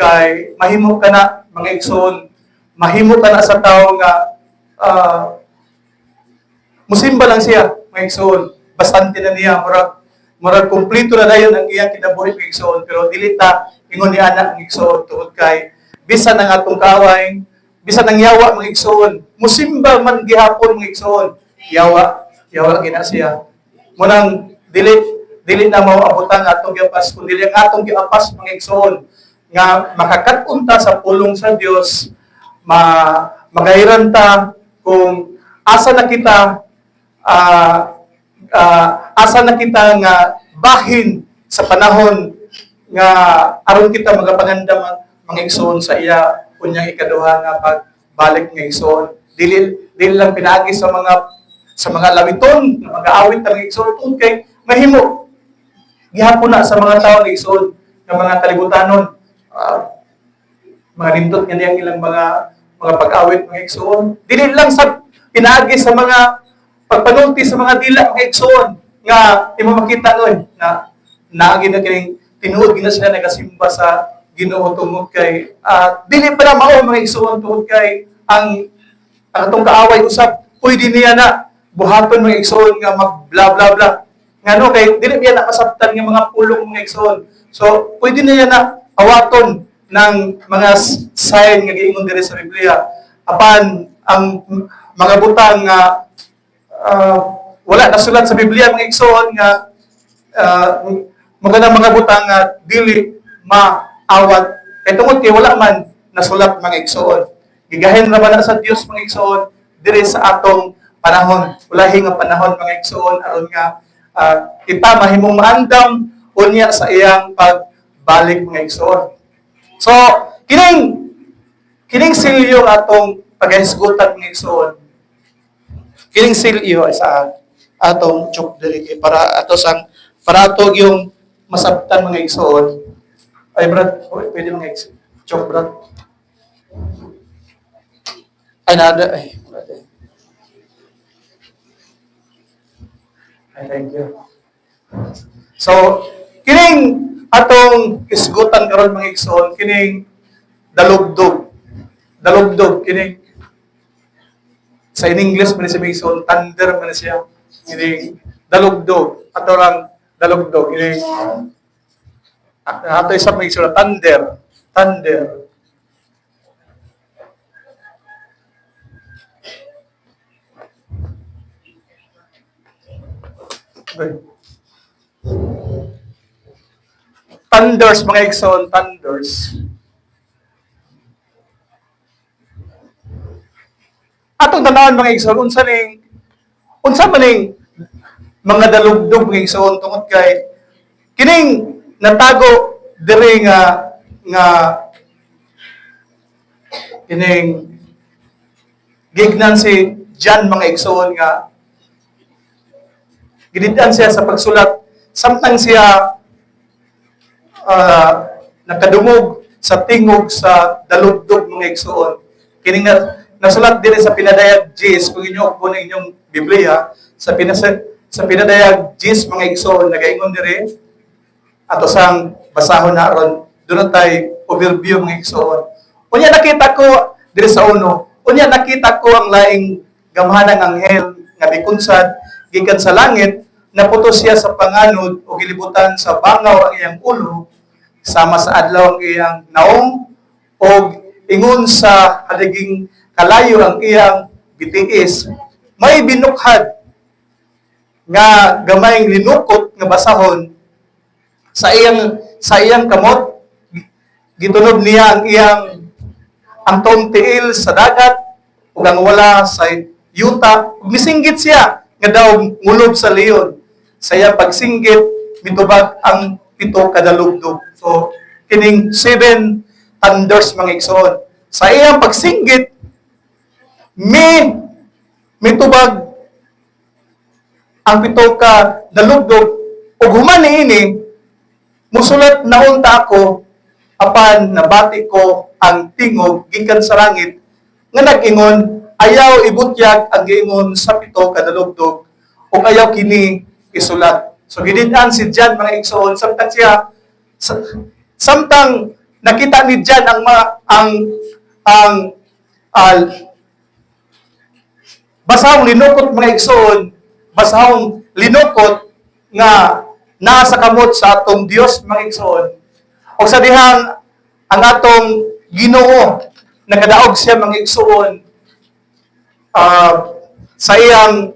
kay mahimo ka na mga igsoon, mahimo ka na sa tao nga musimba lang siya mga igsoon, bastante na niya murag kumpleto na dayon ang iyang kinabuhi mga igsoon, pero dili ta ingon ni anak mga igsoon tungod kay bisan ang atong kaaway, bisan ang yawa mga igsoon, musimba man gihapon mga igsoon, yawa gina siya. Munang dili na mao abutan atong giapas kun dili ang atong giapas mga igsoon nga makakat-unta sa pulong sa Dios, magairan ta kung asa na kita nga bahin sa panahon nga aron kita magapangandam mga igsoon sa iya unyang ikaduha nga pagbalik nga igsoon. Dili lang pinaagi sa mga lawiton nga mag-aawit ta mga igsoon tungod kay mahimo gihapon na sa mga tawo nga igsoon nga mga kalibutanon, mga nindot nga niyang ilang mga pag-awit mga igsoon. Dili lang sa pinaagi sa mga pagpanulti sa mga dila mga igsoon nga imo makita nun na naagi na kining tinuod gina sila nagasimba sa Ginoo tungod kay dili pa na mao mga igsoon tungod kay ang atong kaaway usab pwede niya na buhaton mga igsoon nga mag bla bla bla ngano kay dili biya na masabtan nga mga pulong mga igsoon. So pwede niya na awaton ng mga sign nga giingon diri sa Biblia apan ang mga butang nga wala nasulat sa Biblia mga igsoon nga magandang mga butang nga dili maawat kay tungod kay wala man nasulat mga igsoon. Gigahin ra man na sa Dios mga igsoon diri sa atong panahon, ulahi nga panahon mga igsoon aron nga kita mahimong maandam unya sa iyang pagbalik mga igsoon. So kining silyo atong paghisgutan mga igsoon, kining silyo sa atong chok diri para atog yung masabtan mga igsoon. Ay brad, pwede mga igsoon. Chok brad. Ay nada ay. Ay thank you. So kining atong isgutan karon mga igsoon, kining dalugdog kining sa in English man siya igsoon, thunder man siya, kining dalugdog ato lang dalugdog kining ato isa mga igsoon thunder. Okay. Thunders mga igsoon, thunders. Atong tanawon mga igsoon, unsa maning mga dalugdog mga igsoon tungod kay kining natago diri nga kining gignan si John mga igsoon nga ginidaan siya sa pagsulat samtang siya nakadungog sa tingog sa dalugdog mga igsoon. Kining nasulat din sa pinadayag Gs, kung inyo po na inyong Biblia, sa pinadayag Gs mga igsoon, nagaingon diri ato sang basahon na ron, doon tayo overview mga igsoon. Unya nakita ko diri sa uno, nakita ko ang laing gamhanang anghel nga bikunsad gikan sa langit, naputos siya sa panganod o gilibutan sa bangaw ang iyang ulo, sama sa adlaw ang iyang naong, o ingon sa haliging kalayo ang iyang bitiis. May binukhad nga gamayng linukot nga basahon sa iyang kamot, gitunob niya ang tiil sa dagat ug ang wala sa yuta, ug misinggit siya nga daw ngulob sa leon. Sa iyang pagsinggit mitubag ang 7 kadalugdog. So kining 7 thunders mga igsoon. Sa iyang pagsinggit mitubag ang 7 ka dalugdog ug human niini musulat na unta ako apan nabati ko ang tingog gikan sa langit nga nag-ingon ayaw ibutyag ang giingon sa 7 ka dalugdog ug ayaw kini isulat. So gidid-an si John mga igsoon samtang nakita ni Jan ang uh, basahong linukot mga igsoon, basahong linukot nga nasa kamot sa atong Dios mga igsoon. O sa dihang ang atong Ginoo nakadaog siya mga igsoon sa iyang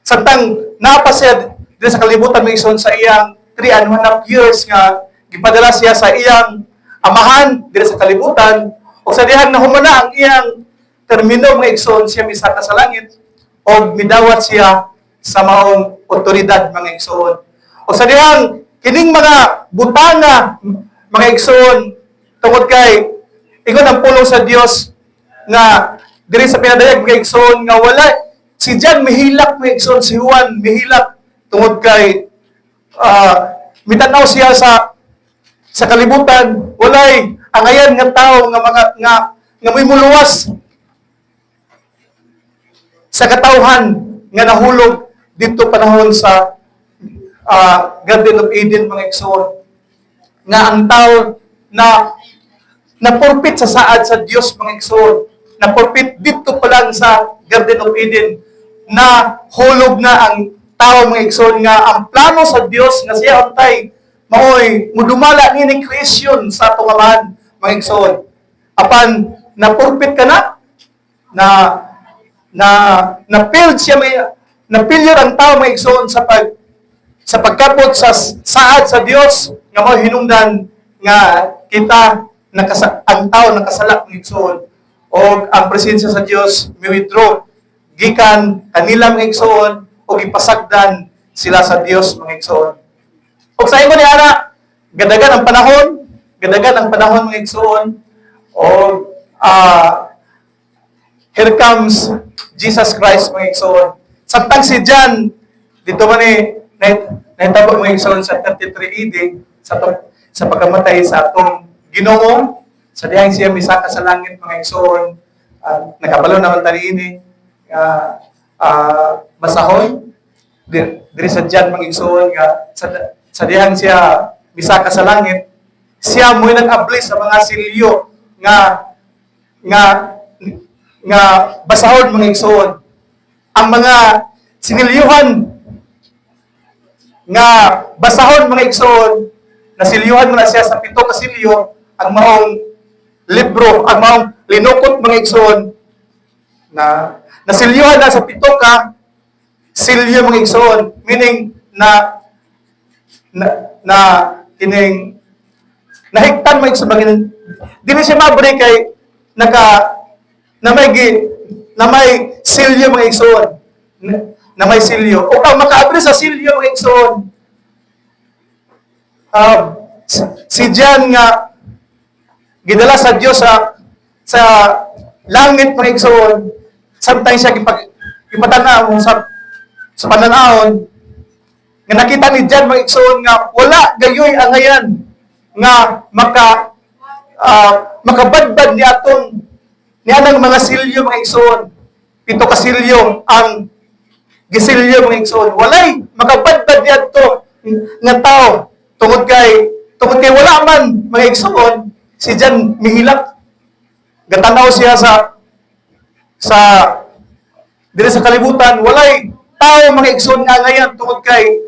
santang napasya din sa kalibutan mga igsoon sa iyang 3.5 years nga gipadala siya sa iyang amahan din sa kalibutan. O sa dihang nahumana ang iyang termino mga igsoon, siya misaka sa langit o midawat siya sa maong otoridad mga igsoon. O sa dihang kining mga butanga mga igsoon tungod kay ingon ang pulong sa Dios nga diri sa pinadayag mga igsoon nga wala si Jan mihilak mga igsoon, si Juan mihilak tungod kay mitanaw siya sa kalibutan, walay angayan nga tao nga may muluwas sa katawhan nga nahulog dito panahon sa Garden of Eden mga igsoon, nga ang tao na napurpit sa saad sa Dios mga igsoon, napurpit dito pa lang sa Garden of Eden, na hulog na ang tao mga igsoon, nga ang plano sa Dios nga siya untay maoy mudumala ni creation sa atong amahan mga igsoon. Apan napurpit ka na failed siya, na failure ang tao mga igsoon sa pagkapot sa saad sa Dios nga mao hinungdan nga kita ang tao nakasala mga igsoon, o ang presensya sa Dios mi-withdraw gikan kanila mga igsoon o ipasagdan sila sa Dios mga igsoon. O sa ingon ni ana, gadagan ang panahon mga igsoon, o here comes Jesus Christ mga igsoon. Samtang si John dito man nahitabo mga igsoon sa 33 AD sa pagkamatay sa atong Ginoo, sa dihang siya misaka sa langit mga igsoon, nakabalo naman tani ini basahon diri sa John mga igsoon nga sa dihang siya misaka sa langit, siya mo'y nag-abli sa mga silyo nga basahon mga igsoon. Ang mga sinilyuhan nga basahon mga igsoon, nasilyuhan mo na siya sa 7 ka silyo, ang maong libro, ang maong linukot mga igsoon, na nasilyuhan na sa 7 ka silyo mga igsoon, meaning kining nahigtan mo sa bagay, dili siya mabri kay na may silyo mga igsoon, na may silyo, o kang makaabri sa silyo mga igsoon, si John nga gidala sa Dios sa langit mga igsoon, samtang siya ipatanaw sa pananahon nga nakita ni John mga igsoon nga wala gayoy angayan nga makabadbad ni anang mga silyo mga igsoon. 7 ka silyo ang gisilyo mga igsoon. Walay makabadbad ni ato nga tao tungod kay wala man mga igsoon, si John mihilak. Gatanaw siya sa diri sa kalibutan, walay tao mga igsoon nga ngayon tungod kay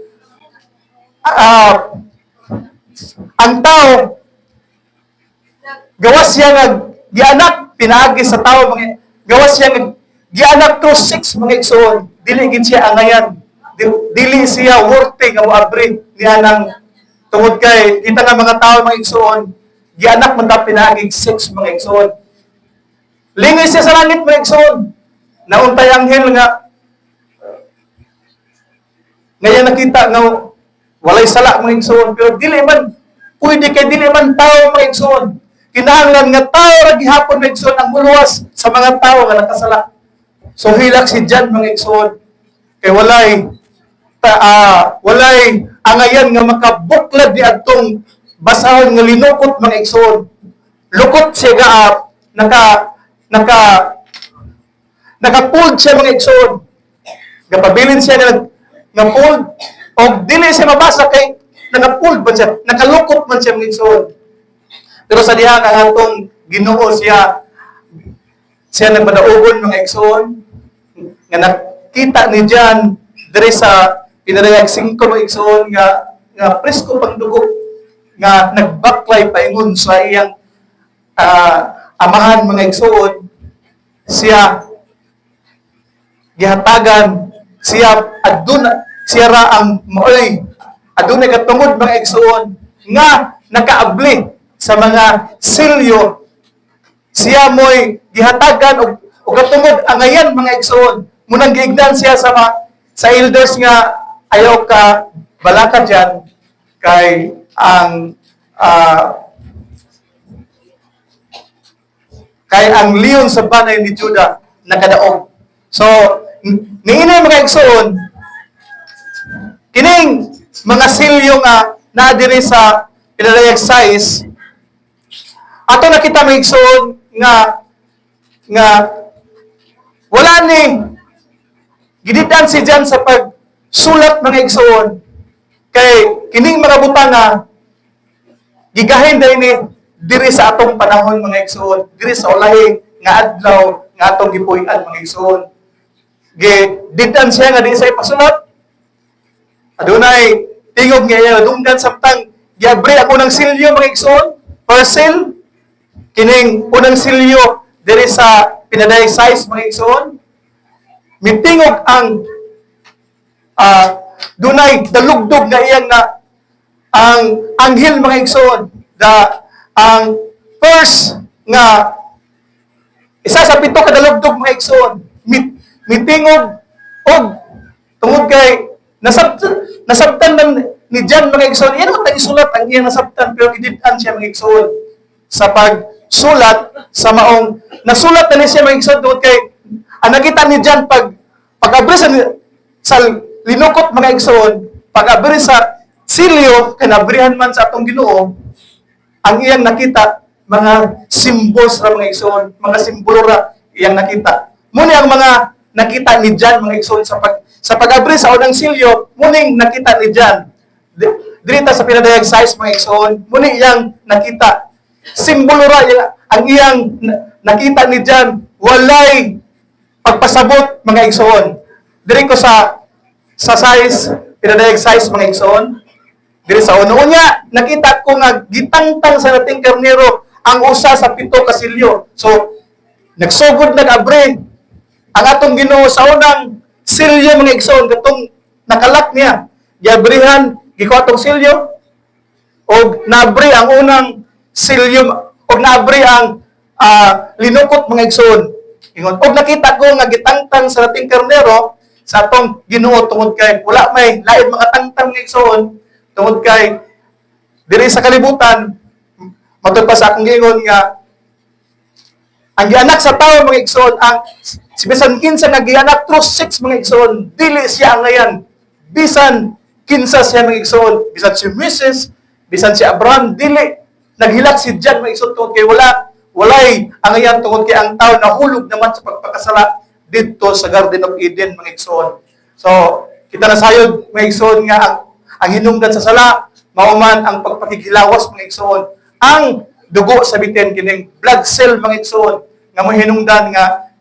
ang tao gawas siya nga gianak pinaagi sa tao mga gawas siya nga gianak to 6 mga igsoon, dili gid siya angayan, dili siya worthy nga moabri niya nang tungod kay kita nga mga tao mga igsoon, gianak man ta pinaagi 6 mga igsoon. Lingi siya sa langit mga igsoon, nauntay anghel nga ngayon nakita nga walay sala mga igsoon, pero dili man pwede kay dili man tao mga igsoon. Kinahanglan nga tao ra gihapon mga igsoon ang muluwas sa mga tao nga nakasala. So hilak si John mga igsoon kay walay angayan nga makabuklad di adtong basahon nga linukot mga igsoon. Lukot siya nakapuld siya mga igsoon. Gapabilin siya nga pulled O dili siya mabasa kay naka-pull man siya, nakalukop man siya mga igsoon. Pero sa diha kang atong Ginoo siya nagpadaugon mga igsoon nga nakita ni John diri sa pinadayag 5 mga igsoon nga presko pang dugo nga nagbaklay paingon sa iyang amahan mga igsoon, siya gihatagan, siya ra ang maoy adunay katungod mga igsoon nga nakaabli sa mga silyo, siya mo'y gihatagan og katungod angayan mga igsoon, munang giigdan siya sa elders nga ayaw ka balaka dyan kay ang leon sa banay ni Judah nakadaog. So niinay mga igsoon, kining mga silyo nga nadiri sa pinadayag 6 ato nakita mga igsoon nga wala ni giditan si John sa pagsulat mga igsoon kay kining mga butang nga gigahin dahil ni diri sa atong panahon mga igsoon, diri sa ulahi nga adlaw nga atong gipuy-an mga igsoon. Giditan siya nga di sa ipasulat. Adunay tingog nga iya dunggan samtang giabri ang unang silyo mga igsoon, parcel kining unang silyo diri sa pinadayag 6 mga igsoon. Mitingog ang dunay dalugdog nga iyang na ang anghel mga igsoon, ang first nga isa sa 7 ka dalugdog mga igsoon, mitingog og tungod kay nasabtan man ni John mga igsoon, iyan ang isulat ang iyang nasabtan pero giditan siya mga igsoon sa pagsulat sa maong nasulat na niya mga igsoon tungod kay ang nakita ni John pag-abri sa linukot mga igsoon, pag-abri sa silyo kanabrihan man sa atong Ginoo, ang iyang nakita mga symbols ra mga igsoon, mga simbolo ra iyang nakita. Muni ang mga nakita ni John mga igsoon sa pag-abri sa unang silyo, muning nakita ni John. Diri ta sa pinadayag 6 mga igsoon, muni iyang nakita. Simbolo ra ang iyang nakita ni John, walay pagpasabot mga igsoon. Diri ko sa size, pinadayag 6 mga igsoon, diri sa uno niya, nakita ko nga gitangtang sa nating karnero ang usa sa 7 ka silyo. So, nagsugod nag-abri ang atong Ginoo sa unang silyo mga igsoon, katong nakalak niya. Giabrihan, gikuha atong silyo, o nabri ang unang silyo, o nabri ang linukot mga igsoon. Ingon, og nakita ko nga gitangtang sa nating karnero sa atong Ginoo tungod kay wala may lain mga tangtang nga igsoon tungod kay diri sa kalibutan matod pa sa akong giingon nga ang gianak sa tawo mga igsoon, ang si bisan kinsa nga gianak through sex mga igsoon, dili siya angayan. Bisan kinsa siya mga igsoon, bisan si Mrs., bisan si Abraham, dili naghilak si John mga igsoon tungod kay walay angayan tungod kay ang tawo nahulog naman sa pagpakasala dito sa Garden of Eden mga igsoon. So kita nasayod mga igsoon nga ang hinungdan sa sala mao man ang pagpakikilawas mga igsoon, ang dugo sa bitin kining blood cell mga igsoon nga mahinungdan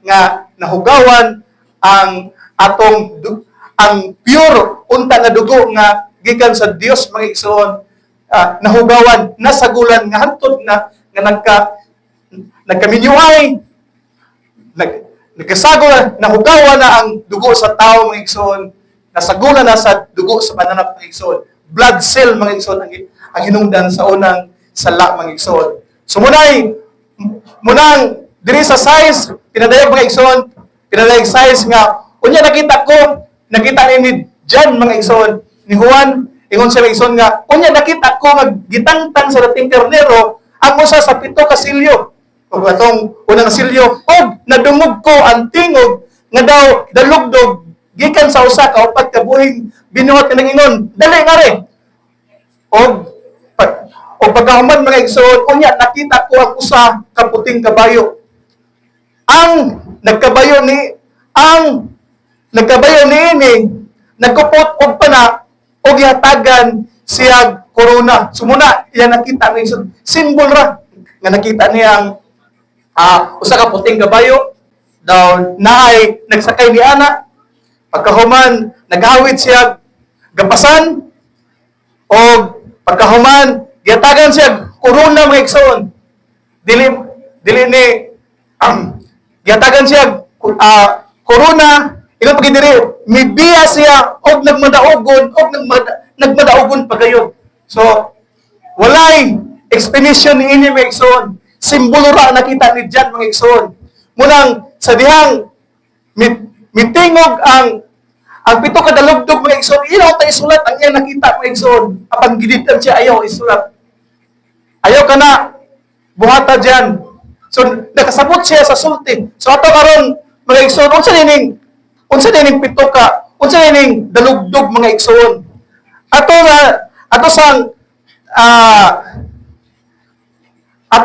nga nahugawan ang atong ang pure unta nga dugo nga gikan sa Dios mga igsoon, nahugawan nasagulan nga hantod na nga nagkaminyuay nagkasagol nahugawan na ang dugo sa tao mga igsoon, nasagulan na sa dugo sa bananap mga igsoon, blood cell mga igsoon ang hinungdan sa unang sala mga igsoon. So munang diri sa size pinadayag mga igsoon, pinadayag size nga unya nakita ni John mga igsoon, ni Juan ingon siya mga igsoon nga unya nakita ko nga gitangtang sa dating karnero ang usa sa 7 ka silyo. Ug atong unang silyo, og nadungog ko ang tingog nga daw dalugdog gikan sa usa ka 4 ka buhing binuhat nga ingon dali nga rin. Og pagkahuman mga igsoon, unya nakita ko ang usa ka puting kabayo. Ang nagkabayo ni ini nagkupot og pana o gihatagan siya corona. So muna iya nakita ng isang symbol ra nga nakita niyang usa ka puting kabayo daw naay nagsakay ni ana. Pagkahuman naghawid siya gapasan o pagkahuman gihatagan siya corona mga igsoon. Dili ni gihatagan siya corona. Ilang pag diri, may biya siya og nagmadaogon pagayon. So, walay explanation ni ini mga igsoon. Simbolo ra nakita ni John mga igsoon. Munang sa dihang mitingog ang pito ka dalugdog mga igsoon, ilaw ta isulat ang iyang nakita mga igsoon. Apang giditan siya ayaw isulat. Ayaw ka na buhata diyan. So, nakasabot siya sa sulti. So, ato karon mga igsoon, unsa dining pito ka, unsa dining dalugdog mga igsoon. Ato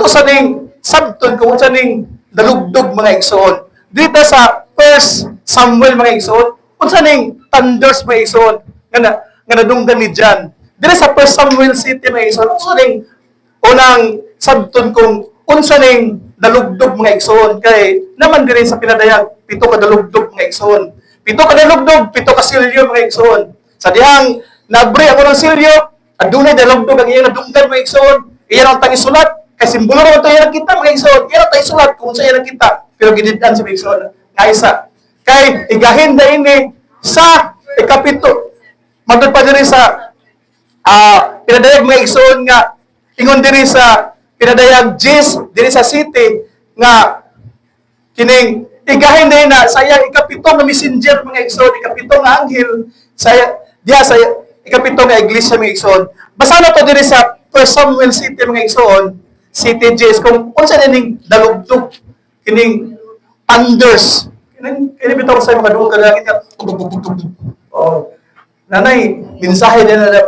sa ning sabton kung unsa ning dalugdog mga igsoon. Dito sa 1 Samuel mga igsoon, unsa ning thunders mga igsoon nga nadunggan ni John. Dito sa 1 Samuel City mga igsoon, unsa ning unang sabton kung unsa ning dalugdog mga igsoon kay naman diri sa pinadayag pito ka dalugdog mga igsoon. Pito ka dalugdog, pito ka silyo mga igsoon. Sa dihang nabri ako ng silyo, adunay dalugdog ang iyang nadunggan mga igsoon. Iyan ang tangi sulat kay simbolo ra to iyang kita mga igsoon. Iyan ang tangi sulat kung sa iyang kita. Pero gidid-an sa mga igsoon nga isa. Kay igahin na ini sa ikapito. Madod pa diri sa pinadayag mga igsoon nga ingon diri sa pinadayag Jis diri sa city nga kining igahin din na saya ikapito nga messenger mga igsoon, ikapito nga anghel saya ikapito nga iglesia mga igsoon. Basa na to diri sa 1 Samuel City mga igsoon, City Jis kung unsa ning dalugdog kining thunders. Kining bitaw sa mga duol ka langit ka. Oh. Nanay, mensahe din na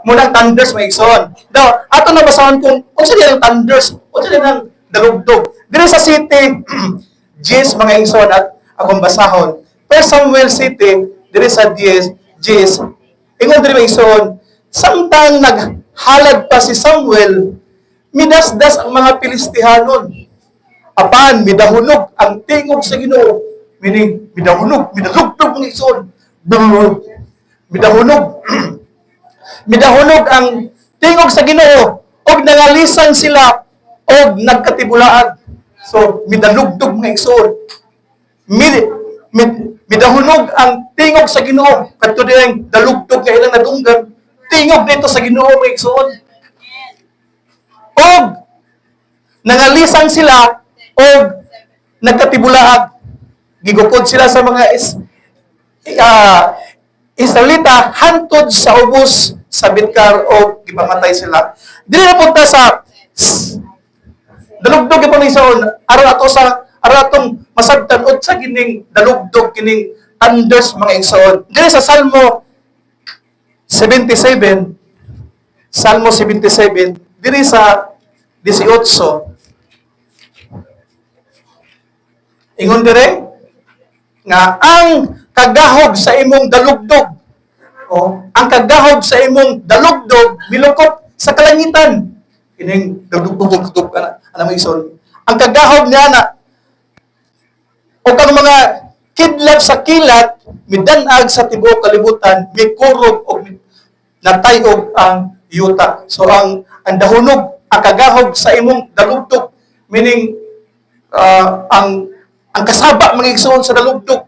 munang thunders may igsoon. Daw, ato na basahon kung unsa diyan ang thunders, unsa diyan ang dalugdog. Diri sa city, Jis mga igsoon at akong basahon. 1 Samuel City, diri sa Jis, ingon diri mga igsoon, samtang naghalad pa si Samuel, midasdas ang mga Pilistihanon. Apan midahunog ang tingog sa Ginoo. Meaning midahulog mga igsoon. Midahulog midahulog ang tingog sa Ginoo og nangalisan sila og nagkatibulaan. So midalugdog mga igsoon. Midahulog ang tingog sa Ginoo kadto ding dalugdog nga ilang nadunggan. Tingog dito sa Ginoo mga igsoon. Og nangalisan sila og nagkatibulaan. Gigukod sila sa mga Israelita hantod sa ubos sa Bidkar o gipamatay sila. Dili na punta sa dalugdog yung pangisaon, araw atong masabtan o sa kining dalugdog, kining thunders mga igsoon. Dili sa Salmo 77, dili sa 18, ingon dire nga ang kagahog sa imong dalugdog ang kagahog sa imong dalugdog milukop sa kalangitan. Kining dugdug kana ana mo ison. Ang kagahog niya na o kang mga kidlat sa kilat midanag sa tibuok kalibutan mikurog og natayog ang yuta. So ang dahunog ang kagahog sa imong dalugdog meaning ang kasaba mga igsoon sa dalugdog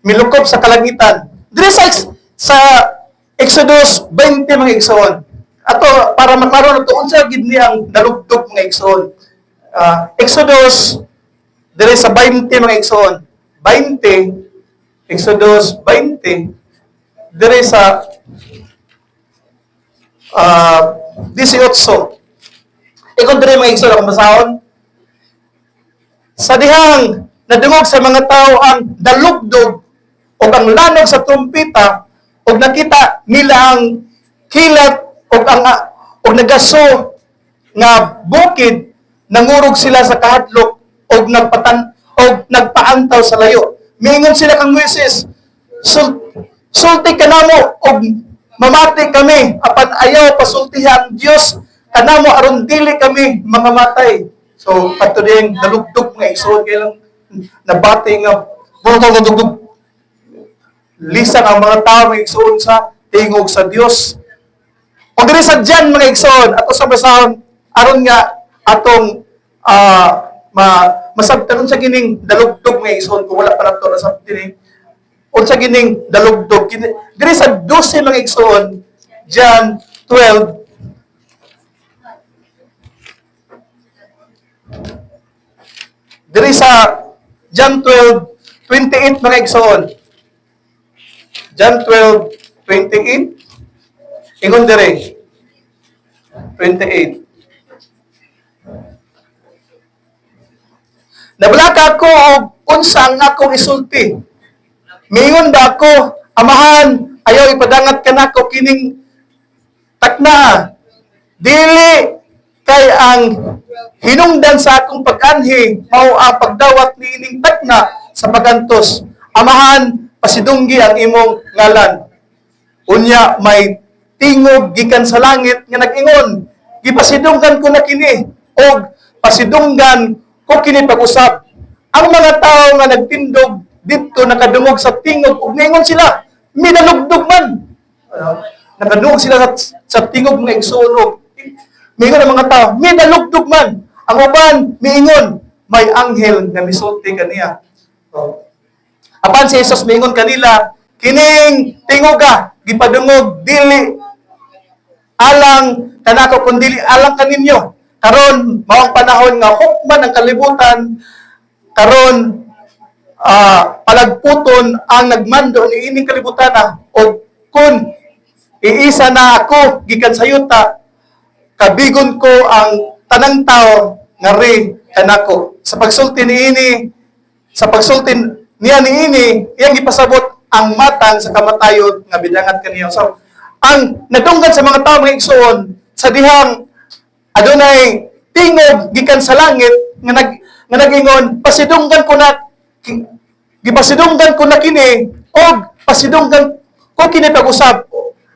milukop sa kalangitan. Diri sa Exodus 20 mga igsoon. Ato para makaron nato unsa gid ni ang dalugdog mga igsoon. Exodus diri sa 20 mga igsoon. 20 Exodus 20 diri sa 18. Ikon diri mga igsoon akong basahon. Sa dihang nadungog sa mga tao ang dalugdog o ang lanog sa trumpeta o nakita nila ang kilat o nagaso nga bukid nangurog sila sa kahadlok o nagpaantaw sa layo. Miingon sila kang Moises, sulti kanamo og mamati kami apan ayaw pasultihan Dios kanamo aron dili kami mga matay. So kadto ding dalugdog nga igsoon kay lang nabati nga dugdog lisang ang mga tao nga igsoon sa tingog sa Dios. O diri sa diyan mga igsoon ato sa basahon aron nga atong masabtanon sa gining dalugdog nga igsoon kung wala pa nato nasab diri unsa gining dalugdog diri sa 12 mga igsoon John 12 diri sa John 12:28 mga igsoon. John 12:28 ingon diri 28. Nabalaka ko og unsa ang akong isulti. Mingon ba ako, amahan, ayaw ipadangat ka nako kining takna. Dili kay ang hinungdan sa akong pag-anhi mao ang pagdawat niining takna sa pagantos. Amahan, pasidunggi ang imong ngalan. Unya may tingog gikan sa langit nga nag-ingon, gipasidunggan ko na kini og pasidunggan ko kini pag-usab. Ang mga tao nga nagtindog dito nakadungog sa tingog ug ningon sila, midalugdog man. Nakadungog sila sa tingog nga igsoon. Mingon ang mga tao, midalugdog man. Ang uban miingon, may anghel nga misulti kaniya. Apan si Jesus mingon kanila, kining tingoga gipadungog dili alang kanako kun dili alang kaninyo. Karon mao ang panahon nga hukman ang kalibutan karon palagputon ang nagmando ni ining kalibutan o kun iisa na ako gikan sa yuta kabigon ko ang tanang tao nga ri kanako sa pagsulti niini sa pagsulti niya niini iyang gipasabot ang matang sa kamatayon nga bidangat kaniya. So ang nadunggan sa mga tao mga igsoon sa dihang adunay tingog gikan sa langit nga nagingon pasidunggan ko na gipasidunggan ko na kini og pasidunggan ko kini pag-usab.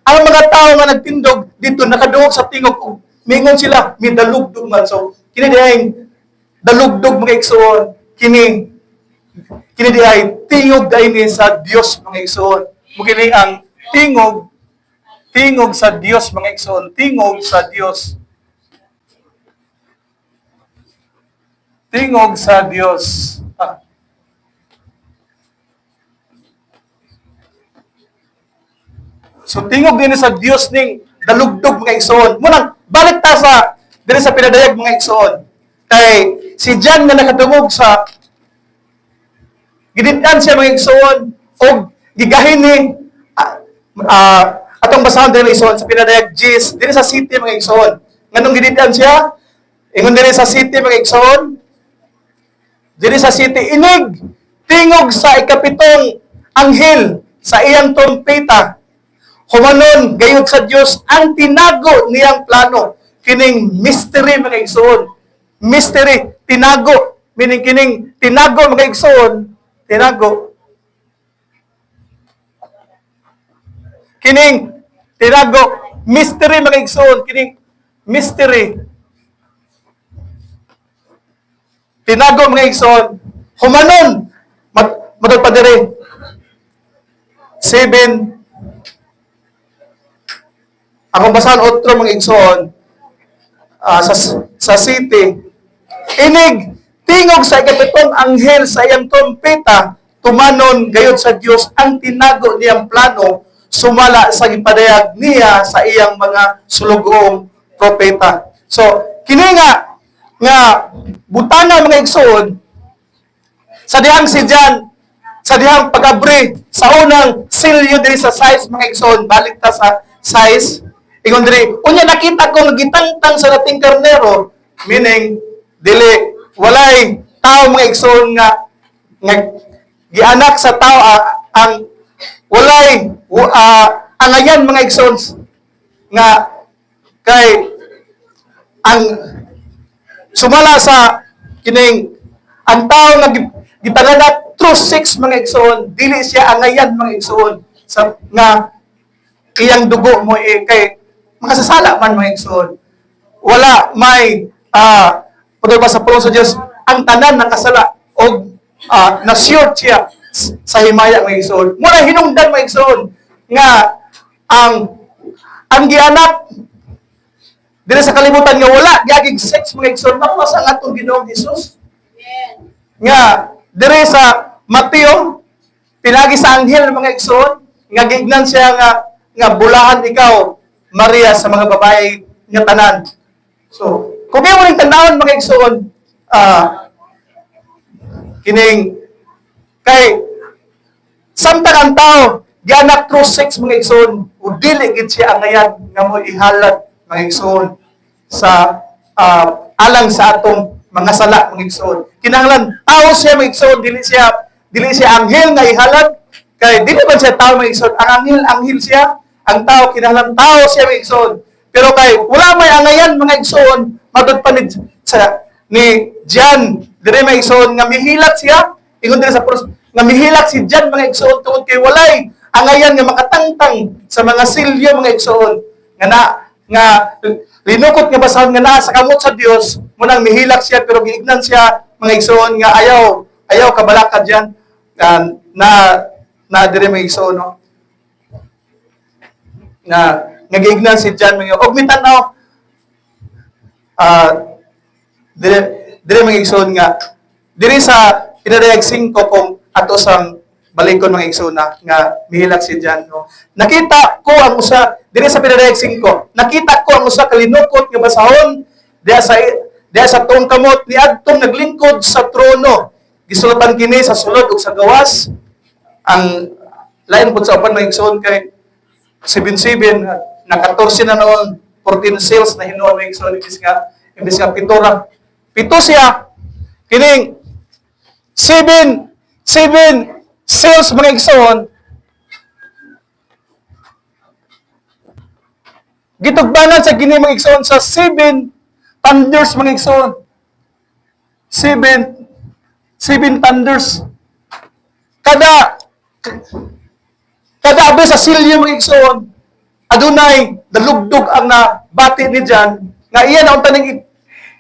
Ang mga tao nga nagtindog dito nakadungog sa tingog og mingon sila midalugdog man. So kini diay dalugdog mga igsoon kini diay tingog daini sa Dios mga igsoon. Mugini ang tingog sa Dios mga igsoon, tingog sa Dios. Tingog sa Dios. So tingog din sa Dios ning dalugdog mga igsoon. Munang balik ta sa diri sa pinadayag mga igsoon. Kay si John nga nakadungog sa gidit-an siya mga igsoon og gigahin ni atong basahon diri igsoon sa pinadayag Gis diri sa city mga igsoon. Nganong gidit-an siya? Ingon diri sa city mga igsoon. Diri sa city inig tingog sa ikapitong anghel sa iyang trompeta. Humanon gayud sa Dios ang tinago niyang plano. Kining mystery mga igsoon. Mystery, tinago. Meaning kining tinago mga igsoon, tinago. Kining tinago, mystery mga igsoon, kining mystery. Tinago mga igsoon, humanon, matod pa diri. 7 akong basahan otro mga igsoon sa city. Inig tingog sa ikapitong anghel sa iyang trompeta tumanon gayud sa Dios ang tinago niyang plano sumala sa gipadayag niya sa iyang mga sulugong propeta. So kini nga butana mga igsoon sa dihang si John sa dihang pag-abri sa unang silyo diri sa size mga igsoon balik ta sa size. Ingon diri, unya nakita ko nagitangtang sa dating karnero, meaning dili walay tao mga igsoon nga gianak sa tao ang walay angayan mga igsoon nga kay ang sumala sa kining ang tao nga gipanganak through sex mga igsoon, dili siya angayan mga igsoon. sa nga iyang dugo mo kay makasasala man mga igsoon. Wala may pwede ba sa pulong sa Dios ang tanan nakasala o na-sure siya sa himaya mga igsoon. Muna hinungdan mga igsoon nga ang gianak dili sa kalibutan nga wala giagig sex mga igsoon makuha sa atong Ginoong Hesus. Nga dire sa Mateo pinagi sa anghel mga igsoon nga gignan siya nga bulahan ikaw Maria sa mga babae nga tanan. So, kung mo ning tanawon mga igsoon kining kay samtang ang tao gianak through sex mga igsoon o dili gid siya angayan nga mo ihalad mga igsoon sa alang sa atong mga sala mga igsoon. Kinahanglan tao siya mga igsoon dili siya anghel nga ihalad kay dili man siya tao mga igsoon. Ang anghel siya, ang tao kinahanglan tao siya mga igsoon. Pero kay wala may angayan mga igsoon madud pa ni Jan dire mga igsoon nga mihilat siya ingon dire sa pros nga mihilat si Jan mga igsoon tungod kay walay angayan nga makatangtang sa mga silyo mga igsoon nga linukot nga basahon nga naa sa kamot sa Dios munang mihilak siya pero giignan siya mga igsoon nga ayaw kabalakad diyan na dire mga igsoon no nga giignan si Jan mga og mitanaw dire mga igsoon nga dire sa pinadayag 5 kung ato sang balikon mga igsoon nga mihilak si Jan no. Nakita ko ang usa dire sa pinadayag 5. Nakita ko ang usa ka linukot nga basahon diha sa tuong kamot ni adtong naglingkod sa trono. Gisulatan kini sa sulod ug sa gawas. Ang lain pud sa upan mga igsoon kay 7-7 na 14 na noon 14 seals na hinuon mga igsoon imbis nga pitora. Pito siya kining 7 seals mga igsoon gitugbanan sa kini mga igsoon sa 7 thunders mga igsoon. 7 thunders. Kada abi sa silyo mga igsoon adunay dalugdog ang nabati ni Jan nga iya na unta ning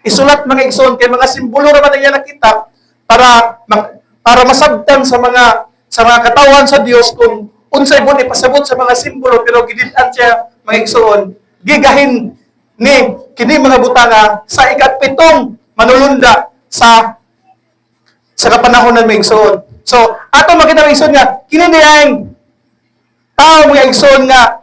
isulat mga igsoon kay mga simbolo ra man iya nakita para masabtan sa mga katawan sa Dios kung unsay mo ipasabot sa mga simbolo pero gidid-an siya mga igsoon gigahin ni kini mga butanga sa ika-7 manulunda sa kapanahonan mga igsoon. So ato makita mga igsoon nga kini niyang tao mga igsoon nga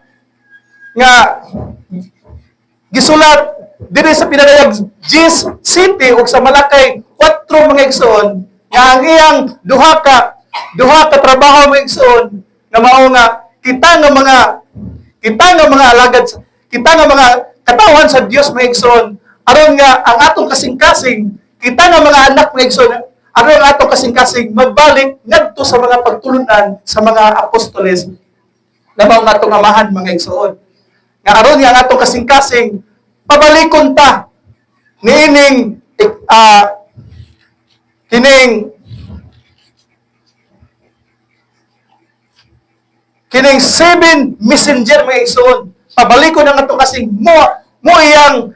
gisulat diri sa pinadayag Gis City ug sa Malakay 4 mga igsoon nga ang iyang duha ka trabaho mga igsoon nga mao nga kita nga mga alagad kita nga mga katawan sa Dios mga igsoon aron nga ang atong kasing-kasing kita nga mga anak mga igsoon aron nga atong kasing-kasing magbalik ngadto sa mga pagtulunan sa mga apostoles na mao nga atong amahan mga igsoon nga aron nga ang atong kasing-kasing pabalikon ta niining kining 7 messenger mga igsoon pabalikon ang atong kasing mo iyang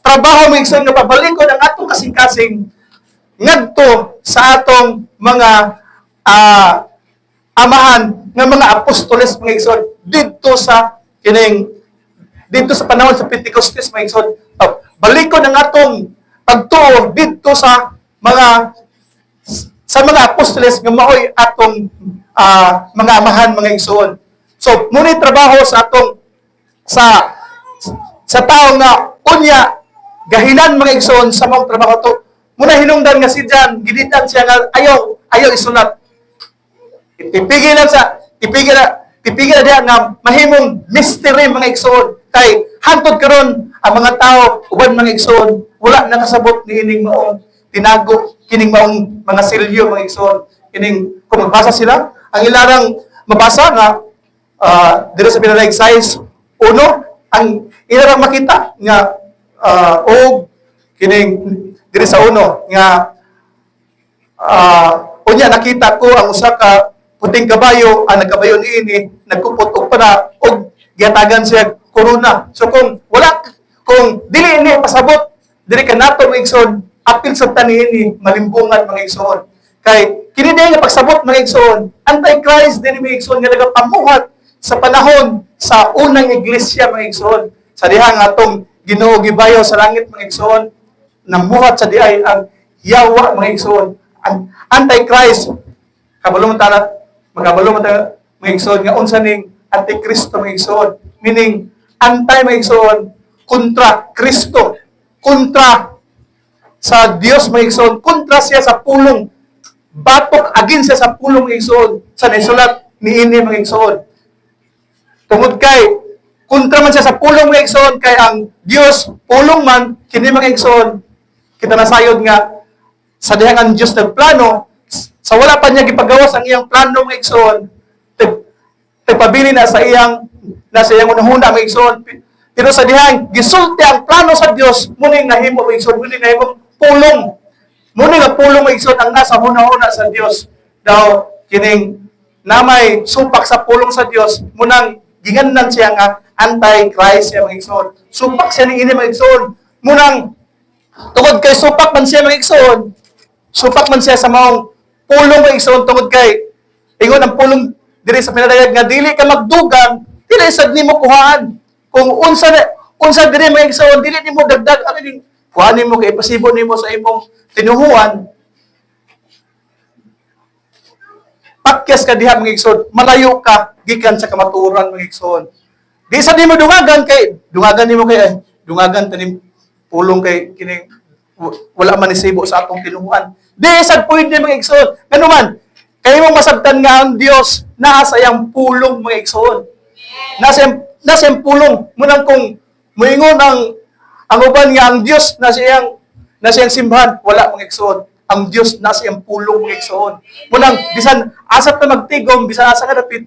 trabaho mga igsoon nga pabalikon ang atong kasing-kasing ngadto sa atong mga amahan nga mga apostoles mga igsoon dito sa panahon sa Pentecostes mga igsoon balikon ang atong pagtuo dito sa mga apostoles nga maoy atong mga amahan mga igsoon. So muni trabaho sa atong sa tao nga unya gahinan mga igsoon sa mga trabaho to. Muna hinungdan nga si Jan giditan siya nga ayaw isulat. Tipigil na diha nga mahimong mystery mga igsoon kay hantod karon ang mga tao uban mga igsoon wala nakasabot niining maong tinago kining maong mga silyo mga igsoon kining kung magbasa sila ang ilarang mabasa nga diri sa pinadayag 6:1 ang ilarang makita nga og kining diri sa 1 nga unya nakita ko ang usa ka puting kabayo ang nagkabayo niini nagkupot og para og gihatagan siya corona. So kung dili ini pasabot dili ka nato mga igsoon, apil sa taniini malimbungan mga igsoon. Kay kini dinhi nga pagsabot mga igsoon, anti-Christ dinhi mga igsoon nga nagapamuhat sa panahon sa unang iglesia mga igsoon. Sa diha nga atong Ginoo gibayo sa langit mga igsoon, namuhat sa diay ang yawa mga igsoon. Ang anti-Christ kabalo man ta magabalo man ta mga igsoon nga unsa ning antikristo mga igsoon, meaning anti mga igsoon kontra Kristo, kontra sa Dios mga igsoon, kontra siya sa pulong, batok agin siya sa pulong mga igsoon, sa naisulat niini mga igsoon. Tungod kay kontra man siya sa pulong mga igsoon, kay ang Dios pulong man kini mga igsoon, kita nasayod nga sa dihang ang Dios nagplano, sa wala pa niya gipagawas ang iyang plano mga igsoon, pabili na sa iyang unahuna mga igsoon. Pero sa dihang gisulti ang plano sa Dios, muni nahimo mga igsoon, muni nahimo pulong. Muni nga pulong mga igsoon ang nasa hunahuna sa Dios. Daw kining namay supak sa pulong sa Dios, munang gingannan siya nga anti-Christ siya mga igsoon. Supak siya ning ini mga igsoon. Munang tungod kay supak man siya mga igsoon, supak man siya sa maong pulong mga igsoon, tungod kay ingon ang pulong diri sa pinadayag nga dili ka magdugang, dili sad nimo kuhaan. Kung unsa diri mga igsoon, dili nimo dagdag ano din kuhaan nimo kay pasibo nimo sa imong tinuhuan. Pakyas ka diha mga igsoon, malayo ka gikan sa kamatuoran mga igsoon. Di sa nimo dungagan nimo kay dungagan tanim pulong kay kining wala man isibo sa atong tinuhuan. Di sad pwede mga igsoon. Ngano man kay mo masabtan nga ang Dios naa sa iyang pulong mga igsoon. Nasa iyang pulong munang kung moingon ang uban nga ang Dios nasa iyang simbahan, wala mga igsoon. Ang Dios nasa iyang pulong mga igsoon. Munang bisan asa ta magtigom, bisan asa ka dapit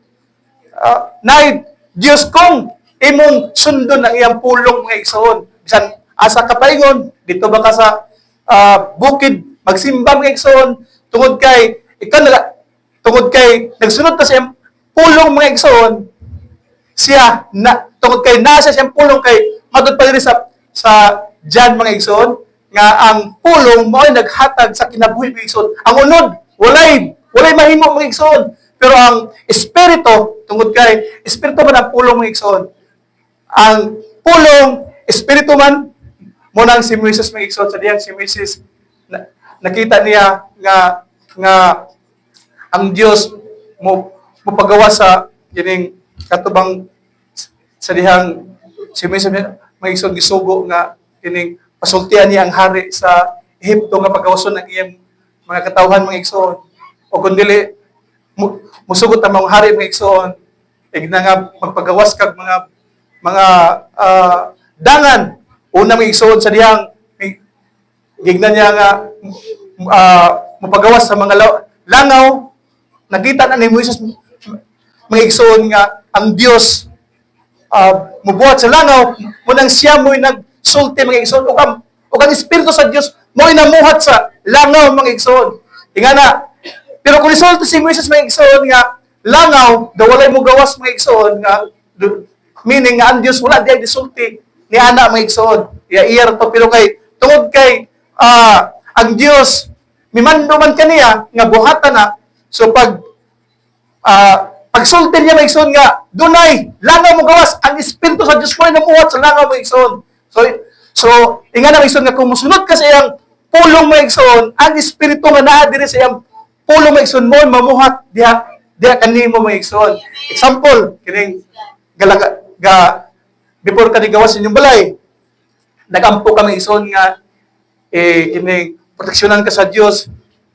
nay Dios kung imong sundon ang iyang pulong mga igsoon. Bisan asa ka paingon dito ba ka sa bukid magsimba mga igsoon, tungod kay nagsunod ka sa iyang pulong mga igsoon, siya tungod kay nasa siyang pulong kay madud pa diri sa Jan mga igsoon nga ang pulong mao naghatag sa kinabuhi mga igsoon. Ang unod walay mahimo mga igsoon, pero ang espiritu tungod kay espiritu man ang pulong mga igsoon. Ang pulong espiritu man mo nang si Moises mga igsoon, sa diyang si Moises nakita niya nga ang Dios mo pagawa sa kining katubang sa dihang si Moises mga igsoon gisugo nga kining pasultian niya ang hari sa Ehipto nga pagawason ng iyang mga katawhan mga igsoon. O kung dili musugot ang mga hari mga igsoon, igna nga magpagawas kag mga dangan. Una mga igsoon sa dihang gigna niya nga mapagawas sa mga langaw. Nakita na ni Moises mga igsoon nga ang Dios mubuhat sa langaw, munang siya mo'y nagsulti mga igsoon, ug ang Espiritu sa Dios mo'y namuhat sa langaw mga igsoon. Ingana, pero kung isulti si Moises mga igsoon nga langaw, daw walay mo gawas mga igsoon nga meaning nga ang Dios wala di isulti ni ana mga igsoon. Iya to, pero kay tungod kay ang Dios mimando man kaniya nga buhatan na, so pagsulti niya mga igsoon nga dunay langaw mo gawas, ang Espiritu sa Dios mo'y namuhat sa langaw mga igsoon. So ingana mga igsoon nga kung musunod ka sa iyang pulong mga igsoon, ang Espiritu nga naa diri sa iyang pulong mga igsoon mo'y mamuhat diha kanimo mga igsoon. Example kining before ka gawas inyong balay, nagampo ka mga igsoon nga kining proteksyonan ka sa Dios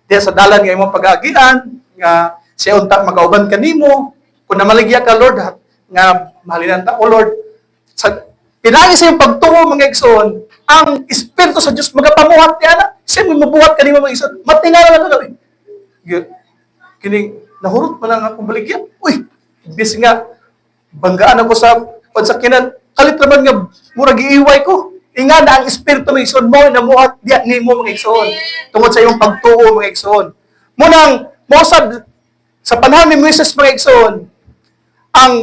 diha sa dalan nga imong pag-aagian nga siya unta makauban kanimo. Kung namaligya ka Lord nga mahalinan ta o Lord, sa pinagi sa iyong pagtuo mga igsoon, ang Espiritu sa Dios magapamuhat niya na siya mabuhat kanimo mga igsoon. Matingala na gawin kining nahurot man lang akong baligya. Uy, bis nga banggaan ako sa pagsakinan, kalit naman nga murag giiway ko. Inga na ang Espiritu mga igsoon mo namuhat diha nimo mga igsoon tungod sa iyong pagtuo mga igsoon. Munang mosad sa panahon ni Moises mga igsoon, ang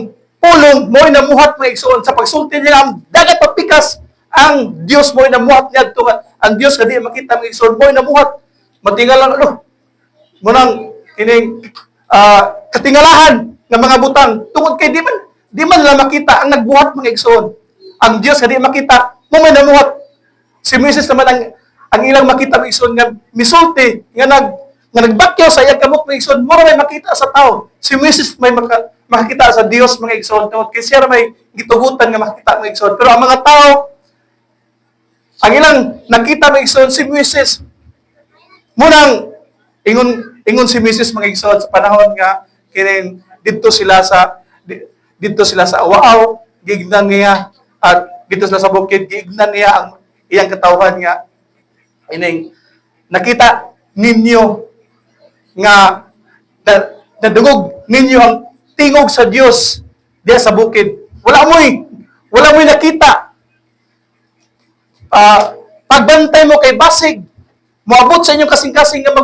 pulong mo namuhat mga igsoon sa pagsulti niya ang dagat papikas ang Dios mo namuhat niya to ang Dios kadi makita mga igsoon mo namuhat matingalan munang kining katingalahan ng mga butang tungod kay di man nila makita ang nagbuhat mga igsoon ang Dios kadi makita mo may namuhat si Moses naman ang ilang makita mga igsoon nga misulti nga nagbakyaw sa iyang kamot mga igsoon mo may makita sa tao si Moses may makakita sa Dios mga igsoon tungod kay siya may gitugutan nga makita mga igsoon pero ang mga tao ang ilang nakita mga igsoon si Moses munang ingon si Moses mga igsoon sa panahon nga kinin dito sila sa Awaaw gignan niya at dito sila sa bukid gignan niya ang iyang katawhan nga ining nakita ninyo nga nadungog ninyo ang tingog sa Dios diya sa bukid wala mo'y nakita pagbantay mo kay basig moabot sa inyong kasing-kasing nga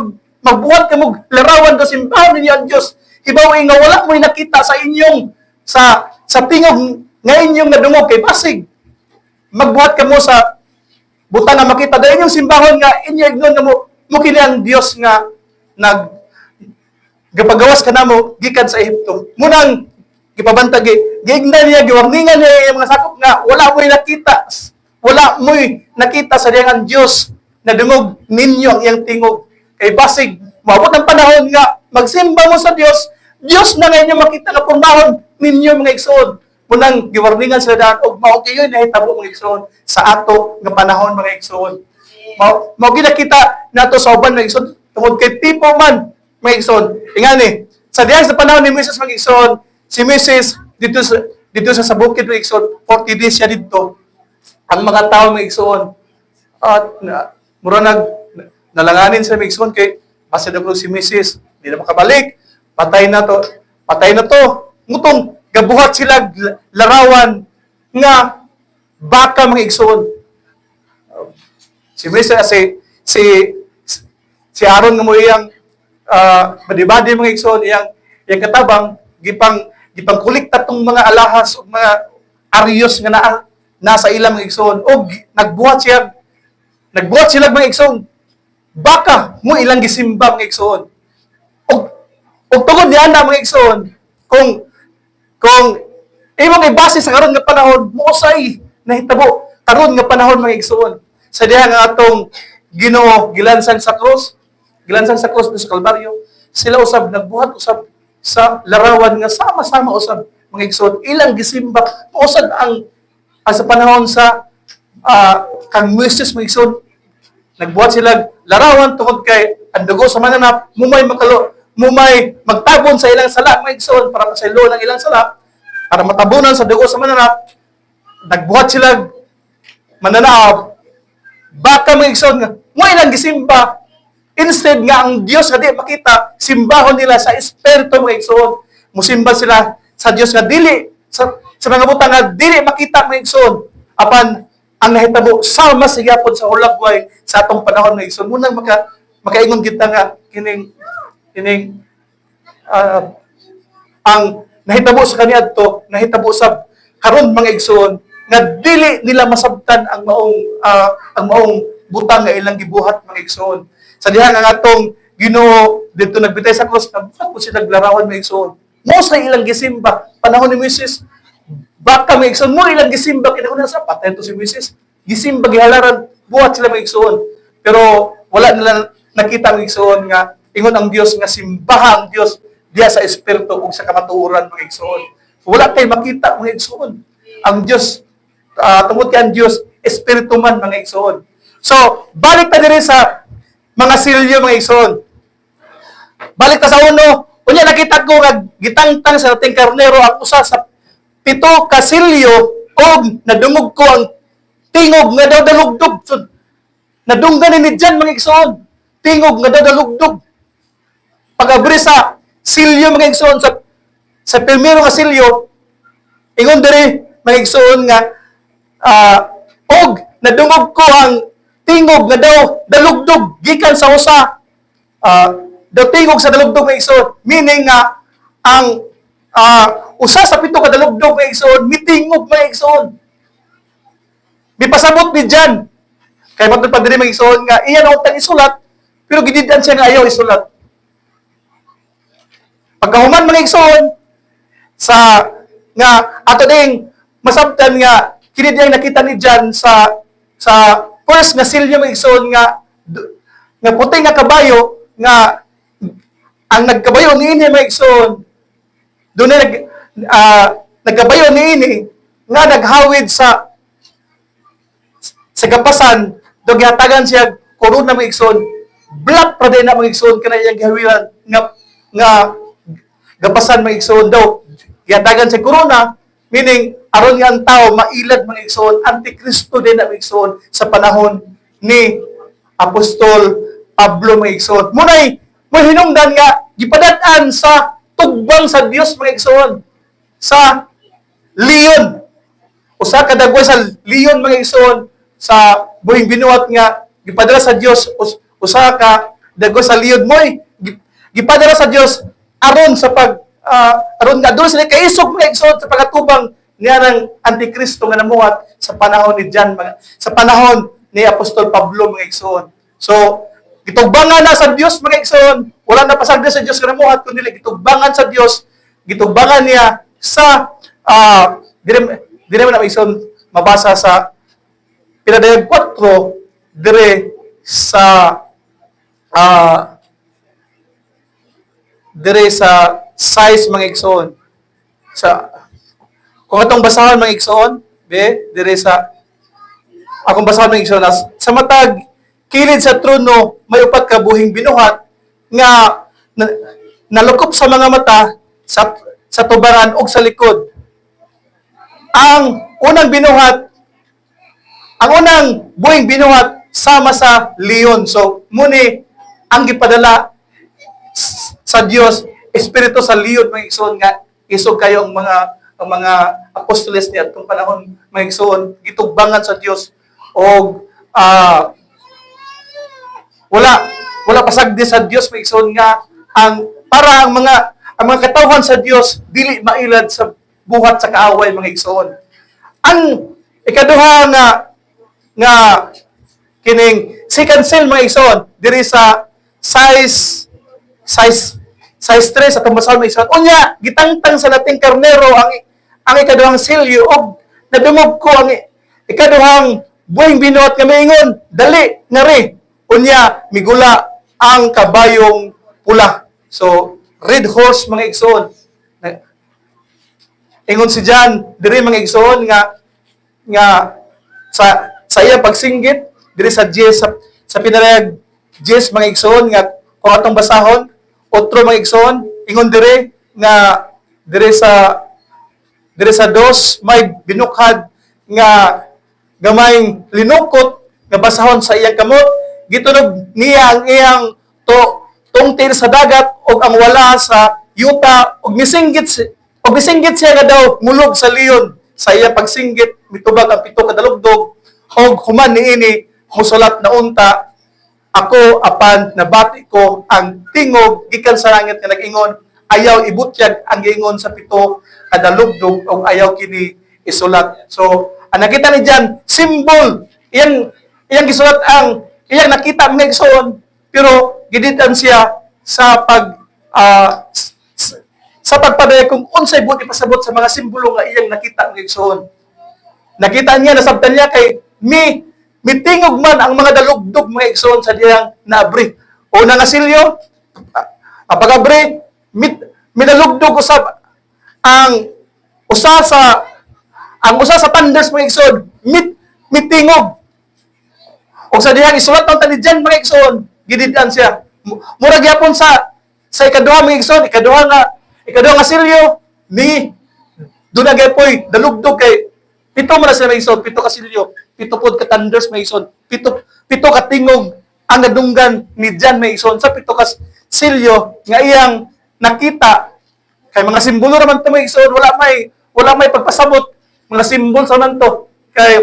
magbuhat ka mo larawan do simbahan ninyo ang Dios hibaw nga wala mo'y nakita sa inyong sa tingog nga inyong nadungog kay basig magbuhat ka mo sa buta na makita dahil inyong simbahon nga inyo ignon nga mo kini ang Dios nga gapagawas ka namo gikan sa Ehipto munang gipabantag giignan niya giwarningan niya yung mga sakop nga wala mo'y nakita sa diyang ang Dios na dungog ninyo ang iyang tingog kay basig moabot ang panahon nga magsimba mo sa Dios na nga inyo makita na pundahon ninyo mga igsoon munang giwarningan sila daan og mao kayo nahitabo mga igsoon sa ato nga panahon mga igsoon mao ginakita nato sa uban mga igsoon tungod kay tipo man mga igsoon ingani sa diyan sa panahon ni Moses mga igsoon si Moses dito sa bukid mga igsoon 40 days siya dito ang mga tao mga igsoon at mura nalanganin sa mga igsoon kay basta daw si Moses di na makabalik patay na to ngutong gabuhat sila larawan nga baka mga igsoon si Moses si Aaron nga mo iyang badibadi mga igsoon iyang katabang gipang kulikta tong mga alahas ug mga aryos nga nasa ilang mga igsoon og nagbuhat sila mga igsoon baka mo ilang gisimba mga igsoon og tungod niya na mga igsoon kung imong ibase sa karon nga panahon mousay nahitabo karon nga panahon mga igsoon sa diha nga atong Ginoo gilansan sa krus sa Kalbaryo sila usab nagbuhat usab sa larawan nga sama-sama usab mga igsoon ilang gisimba usad ang sa panahon sa kang Moses mga igsoon nagbuhat sila larawan tungod kay ang dugo sa mananap mumay magtabon sa ilang sala mga igsoon para pasaylo ng ilang sala para matabunan sa dugo sa mananap nagbuhat sila mananap baka mga igsoon nga mo ilang gisimba instead nga ang Dios nga di makita simbahon nila sa espiritu mga igsoon musimba sila sa Dios nga dili sa mga butang nga dili makita mga igsoon apan ang nahitabo sama sa yapon sa hulagway sa atong panahon mga igsoon munang makaingon kita nga kining ang nahitabo sa kaniadto nahitabo sa karon mga igsoon nga dili nila masabtan ang maong butang nga ilang gibuhat mga igsoon sa diha nga atong Ginoo dito nagbitay sa krus nabuhat po sila naglarawan mga igsoon mo sa ilang gisimba panahon ni Moses baka mga igsoon mo ilang gisimba kinahanglan sa patay to si Moses gisimba gihalaran buhat sila mga igsoon pero wala nila nakita mga igsoon nga ingon ang Dios nga simbahan ang Dios diya sa espiritu ug sa kamatuoran mga igsoon wala kay makita mga igsoon ang Dios tungod kay ang Dios espiritu man mga igsoon so balik ta diri sa mga silyo mga igsoon balik ta sa uno unya nakita ko nga gitangtang sa ating karnero ang usa sa 7 ka silyo og nadungog ko ang tingog nga daw dalugdog so, nadunggan ni dyan mga igsoon tingog nga daw dalugdog pag-abri sa silyo mga igsoon sa primero nga silyo ingon diri mga igsoon nga og nadungog ko ang tingog nga daw dalugdog gikan sa usa daw tingog sa dalugdog mga igsoon meaning nga ang usa sa pito ka dalugdog mga igsoon, mitingog mga igsoon. Mipasabot ni Jan. Kaya matod pa diri mga igsoon nga iya na utang isulat, pero gididan siya nga ayaw isulat. Pagkahuman mga igsoon sa nga ato ding masabtan nga kini diyang nakita ni Jan sa first nga silyo mga igsoon nga puti nga kabayo nga ang nagkabayo niini mga igsoon doon na nagkabayo niini nga naghawid sa gapasan do gihatagan siya korona mga igsoon black pa din na mga igsoon kana iyang gihawiran nga gapasan mga igsoon daw gihatagan siya korona meaning aron nga ang tao mailad mga igsoon antikristo din na mga igsoon sa panahon ni Apostol Pablo mga igsoon. Munay hinungdan nga gipadad-an sa tugbang sa Dios mga igsoon sa leon. Usa ka dagway sa leon mga igsoon sa buhing binuhat nga gipadala sa Dios usa ka dagway sa leon moy gipadala sa Dios aron sa aron nga doon sila kaisog mga igsoon sa pagatubang niya ng antikristo nga namuhat sa panahon ni Jan sa panahon ni Apostol Pablo mga igsoon. So gitugbangan na sa Dios mga igsoon, wala na pasagda sa Dios nga namuhat kundi gitugbangan sa Dios, gitugbangan niya sa dire man mga igsoon mabasa sa Pinadayag 4 dire sa size mga igsoon. Sa kung atong basahan mga igsoon, dire sa akong basahan mga igsoon sa matag kilid sa trono may upat ka buhing binuhat nga nalukop sa mga mata sa tubangan ug sa likod. Ang unang buhing binuhat sama sa leon. So muni ang gipadala sa Dios espiritu sa leon mga igsoon nga isog kayo ang mga apostoles ni atong panahon mga igsoon gitugbangan sa Dios og wala pasagdi sa Dios mga igsoon nga para ang mga katawhan sa Dios dili mailad sa buhat sa kaaway mga igsoon. Ang ikaduha nga kining second seal mga igsoon diri sa size 3 sa tumbasal mga igsoon. Unya gitangtang sa lating karnero ang ikaduhang silyo og nadungog ko ang ikaduhang buhing binuhat nga maingon dali ngari unya migula ang kabayong pula. So red horse mga igsoon. Ingon si Jan diri mga igsoon nga sa iya pagsinggit diri sa sa pinarayag 10 mga igsoon nga kung atong basahon otro mga igsoon ingon diri nga diri sa 2 may binukhad nga gamayng linukot nga basahon sa iyang kamot gitunog niya ang iyang tungtir sa dagat ug ang wala sa yuta ug misinggit siya nga daw mulog sa leon sa iyang pagsinggit mitubag ang pito ka dalugdog ug human niini musulat na unta ako apan nabati ko ang tingog gikan sa langit nga nag-ingon ayaw ibutyag ang giingon sa pito ka dalugdog ug ayaw kini isulat. So ang nakita ni Jan symbol iyang gisulat ang iyang nakita mga igsoon pero giditan siya sa pagpadaya kung unsay buti pasabot sa mga simbolo nga iyang nakita mga igsoon. Nakita niya nasabtan niya kay mitingog man ang mga dalugdog mga igsoon sa diyang naabri. Una nga silyo pag-abri minalugdog usab ang usa sa thunders mga igsoon mitingog. O sa dihang isulat ng tanidyan mga igsoon, gididan siya. Murag yapon sa ikaduha mga igsoon, ikaduha nga silyo, doon na gapoy, dalugdog kay, pito mo na sila mga igsoon, pito ka silyo, pito pod ka thunders mga igsoon, pito ka tingog, ang nadunggan ni Jan mga igsoon, sa pito ka silyo, nga iyang nakita, kay mga simbolo naman ito mga igsoon, wala may pagpasabot, mga simbol sa nanto, kay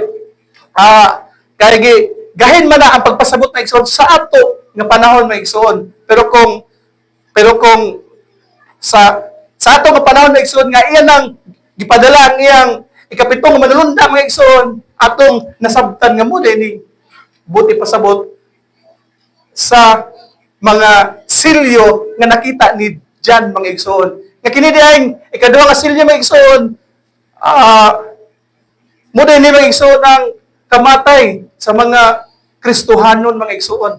gahin man na ang pagpasabot na igsoon sa ato nga panahon may igsoon. Pero kung sa Sa ato nga panahon mga igsoon nga iyan ang gipadala ang iyang ikapitong manulunda mga igsoon atong nasabtan nga mo ni buti pasabot sa mga silyo nga nakita ni John mga igsoon. Nga kini diayng ikaduha nga silyo mga igsoon, mo din mga igsoon ang kamatay sa mga Kristohanon mga igsoon.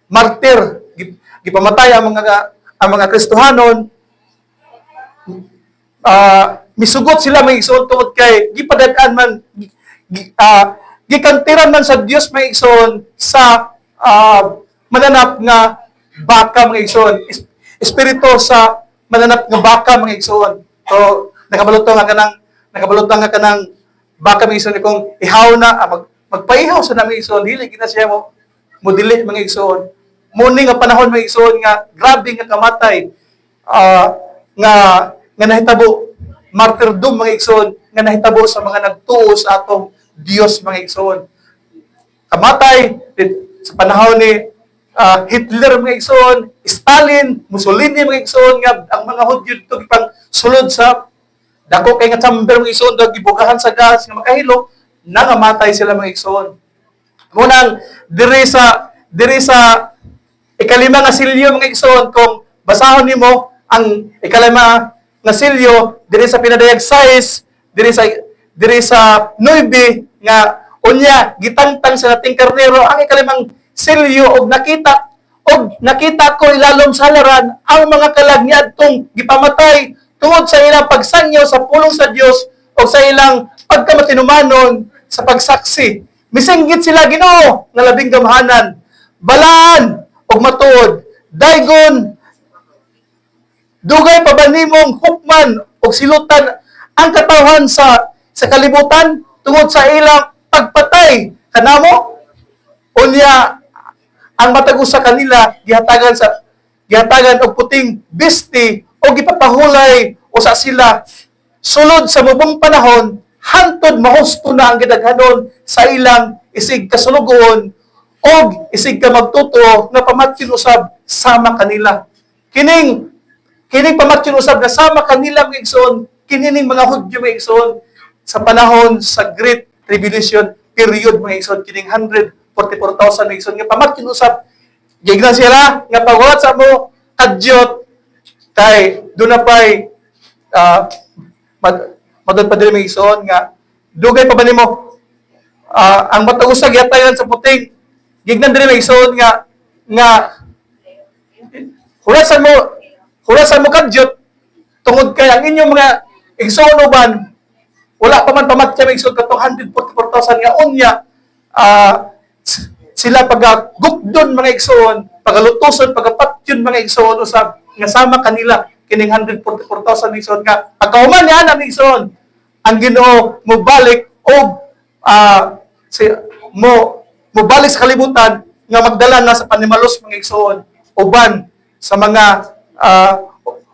Martir gipamatay ang mga Kristohanon. Misugot sila mga igsoon tungod kay gipadad-an man gikantiran man sa Dios mga igsoon sa mananap nga baka mga igsoon, espiritu sa mananap nga baka mga igsoon. So nakabalutong nga kanang baka mga igsoon kung ihaw na magpaihaw sa mga igsoon dili gina siya mo dili mga igsoon. Muni nga panahon mga igsoon nga grabe nga kamatay nga nahitabo martyrdom mga igsoon nga nahitabo sa mga nagtuo sa atong Dios mga igsoon. Kamatay sa panahon ni Hitler mga igsoon, Stalin, Mussolini mga igsoon nga ang mga Hudyo dito gipang sulod sa dako kay nga chamber mga igsoon daw gibugahan sa gas nga makahilo nangamatay sila mga igsoon. Munang diri sa ikalima nga silyo mga igsoon kung basahon nimo ang ikalima nga silyo diri sa pinadayag 6 diri sa 9 nga unya gitangtang sa nating karnero ang ikalimang silyo og nakita ko ilalom sa halaran ang mga kalag niadtong gipamatay tungod sa ilang pagsanyaw sa pulong sa Dios o sa ilang pagkamatinumanon sa pagsaksi. Misinggit sila Ginoo nga labing gamhanan, balaan og matuod, daygon dugay pa ba nimong hukman og silutan ang katawhan sa kalibutan tungod sa ilang pagpatay kanamo? Unya ang matag usa kanila gihatagan og puting bisti o gipapahulay usa sila sulod sa mubong panahon hantod mahusto na ang gidaghanon sa ilang isig kasulugon o isig ka magtuto nga pamatyon usab sama kanila. Kining pamatyon usab nga sama kanila mga igsoon, kinining mga Hudyo mga igsoon sa panahon sa Great Tribulation period mga igsoon, kining 144,000 mga igsoon nga pamatyon usab gignan sila nga pagwat sa mo kadyot kay doon na pa'y madod pa din mga igsoon nga dugay pa ba nimo ang matag usa gihatagan sa puting gignan din mga igsoon nga hurasan mo kadyot tungod kay ang inyong mga igsoon uban wala pa man pamatya mga igsoon katong 144,000 nga unya sila pagagukdon mga igsoon, pagalutuson, pagapatyon mga igsoon usab nga sama kanila kining 144,000 mga igsoon nga pagkauman niya na mga igsoon ang Ginoo mo balik og mo balik sa kalibutan nga magdala na sa panimalos mga igsoon uban sa mga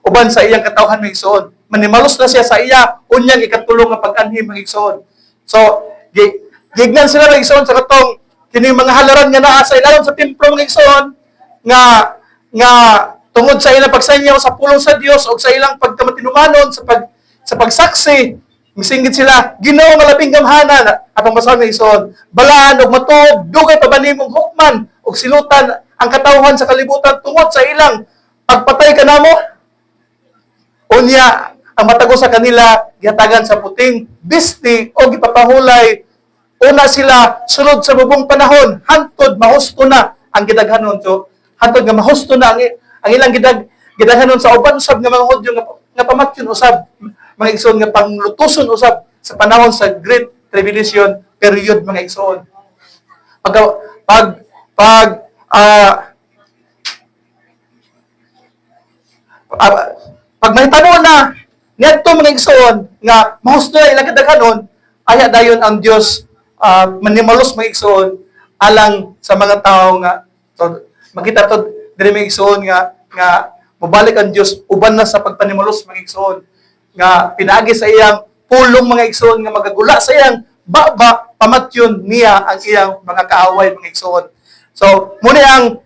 uban sa iyang katawhan mga igsoon. Manimalos na siya sa iya unyang ikatulong nga pag-anhim mga igsoon. So gignan sila mga igsoon sa katong kining mga halaran nga naa sa ilalim sa templo mga igsoon nga tungod sa ilang pagsanyaw sa pulong sa Dios o sa ilang pagkamatinumanon sa pagsaksi misinggit sila Ginoo nga labing gamhanan atong basahon mga igsoon balaan og matuog dugay pa ba nimong hukman og silutan ang katawhan sa kalibutan tungod sa ilang pagpatay kanamo unya ang matago sa kanila gihatagan sa puting bisti o gipapahulay una sila sunod sa bubong panahon hantod mahusto na ang gidaghanon so hantod nga mahusto na ang ilang gidaghanon sa uban usab nga mga Hudyo nga pamatyon usab mga igsoon nga panglutuson usab sa panahon sa Great Tribulation period mga igsoon. Pag mahitabo na ngadto mga igsoon nga mahusto na ilang gidaghanon aya dayon ang Dios manimalos mga igsoon alang sa mga tao nga so, makita to diri mga igsoon nga mobalik ang Dios uban na sa pagpanimalos mga igsoon nga pinaagi sa iyang pulong mga igsoon nga magagula sa iyang baba pamatyon niya ang iyang mga kaaway mga igsoon. So muni ang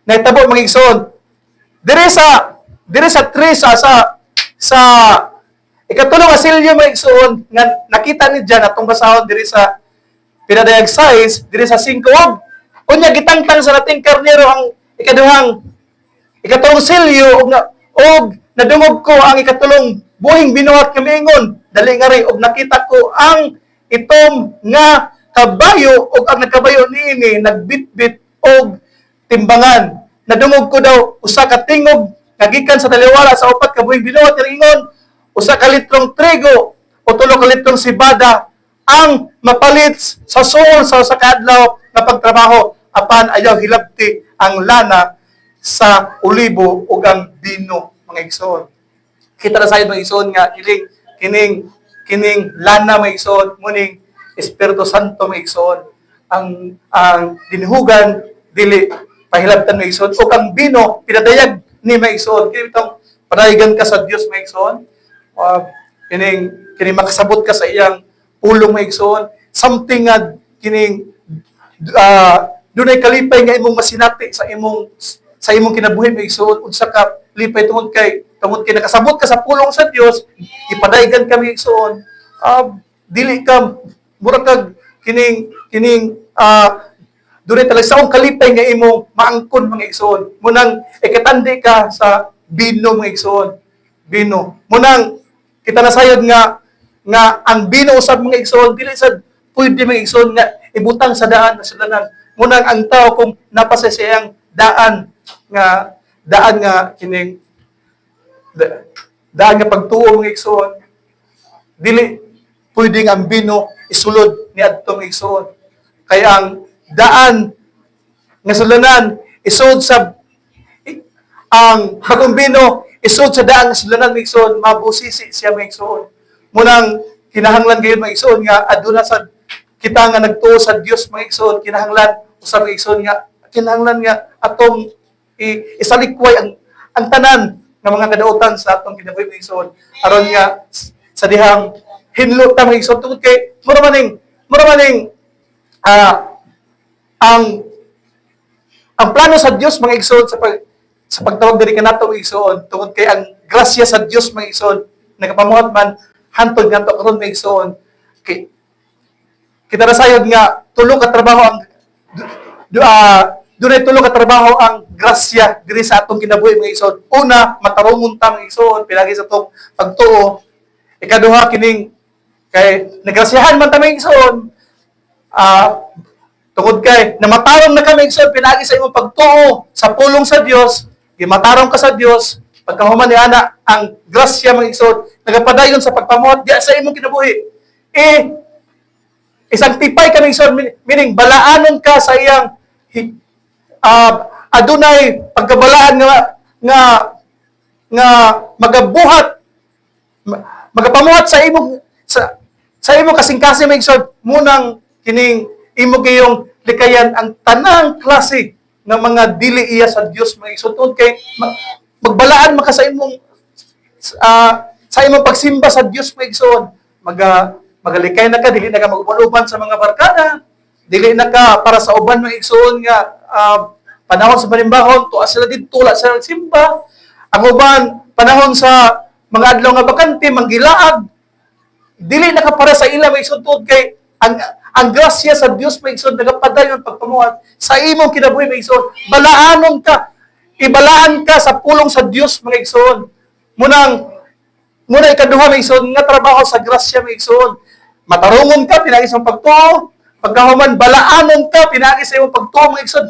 nahitabo mga igsoon diri sa dire sa tres sa ikatulong asilyo may igsoon nga nakita ni Jan atong basahon dire sa pinadayag size dire sa 5 unya gitangtang sa nating karnero ang ikatulong silyo og nadungog ko ang ikatulong buhing binuhat kamiingon dali nga ri og nakita ko ang itom nga kabayo og ang nagkabayo niini nagbitbit og timbangan nadungog ko daw usa ka tingog nga gikan sa taliwala sa upat ka buhing binuhat ingon usa ka litrong trigo o 3 ka litrong sibada ang mapalit sa suon sa usa ka adlaw nga pagtrabaho apan ayaw hilabti ang lana sa olibo ug ang bino mga igsoon. Kita na sayod mga igsoon nga kining lana mga igsoon muning Espiritu Santo mga igsoon ang dinhugan dili pahilabtan mga igsoon ug ang bino pinadayag ni mga igsoon kini bitong padayagan ka sa Dios mga igsoon. Kining makasabot ka sa iyang pulong mga igsoon something nga kining dunay kalipay nga imong masinati sa imong kinabuhi mga igsoon unsa ka lipay tungod kay nakasabot ka sa pulong sa Dios ipadayagan ka mga igsoon dili ka murag kag kining dunay talaga saong kalipay nga imong maangkon mga igsoon munang ikatandi ka sa bino mga igsoon bino munang kita nasayod nga ang bino usab mga igsoon dili sad pwede mga igsoon nga ibutang sa daan na sulanan munang ang tao kung napasa siyang daan nga kining daan nga pagtuo mga igsoon dili pwede nga ang bino isulod ni adto mga igsoon kaya ang daan nga sulanan isud sa ang bagong bino isod sa daang sulanan mga igsoon mabusisi siya mga igsoon munang kinahanglan gayon mga igsoon nga aduna sa kita nga nagtuo sa Dios mga igsoon kinahanglan usab mga igsoon nga kinahanglan nga atong isalikway ang tanan nga mga kadautan sa atong kinabuhi mga igsoon aron nga sa dihang hinlo ta mga igsoon tungod kay mura maning ang plano sa Dios mga igsoon sa pagtawag diri kanato mga igsoon tungod kay ang grasya sa Dios mga igsoon nagapamuhat man hantod ngadto karon mga igsoon kay kita rasayod nga tulo ka trabaho ang dunay tulo ka trabaho ang grasya diri sa atong kinabuhi mga igsoon una matarungon ta mga igsoon pinagi sa atong pagtuo ikaduha kining kay nagrasyahan man ta mga igsoon tungod kay namatarong na kami igsoon pinagi sa imong pagtuo sa pulong sa Dios gimatarong ka sa Dios pagkahuman ni ana ang grasya mga igsoon nagapadayon sa pagpamuhat diya sa imong kinabuhi isang tipay ka mga igsoon meaning balaanon ka sa iyang adunay pagkabalaan nga magapamuhat sa imong kasing-kasing mga igsoon munang kining imo kayong likayan ang tanang klase ng mga dili iya sa Dios mga igsoon tungod kay magbalaan maka sa imong pagsimba sa Dios mga igsoon magalikay na ka dili na ka mag-uban sa mga barkada dili na ka para sa uban mga igsoon nga panahon sa panimbahon tuwa sila didto wala sila nagsimba ang uban panahon sa mga adlaw nga bakante manggilaag dili na ka para sa ila mga igsoon tungod kay ang grasya sa Dios mga igsoon nagapadayon pagpamuhat sa imong kinabuhi mga igsoon balaanon ka ibalaan ka sa pulong sa Dios mga igsoon munang ikaduha mga igsoon nga trabaho sa grasya mga igsoon matarungon ka pinagi sa pagtuo pagkahuman balaanon ka pinagi sa imong pagtuo mga igsoon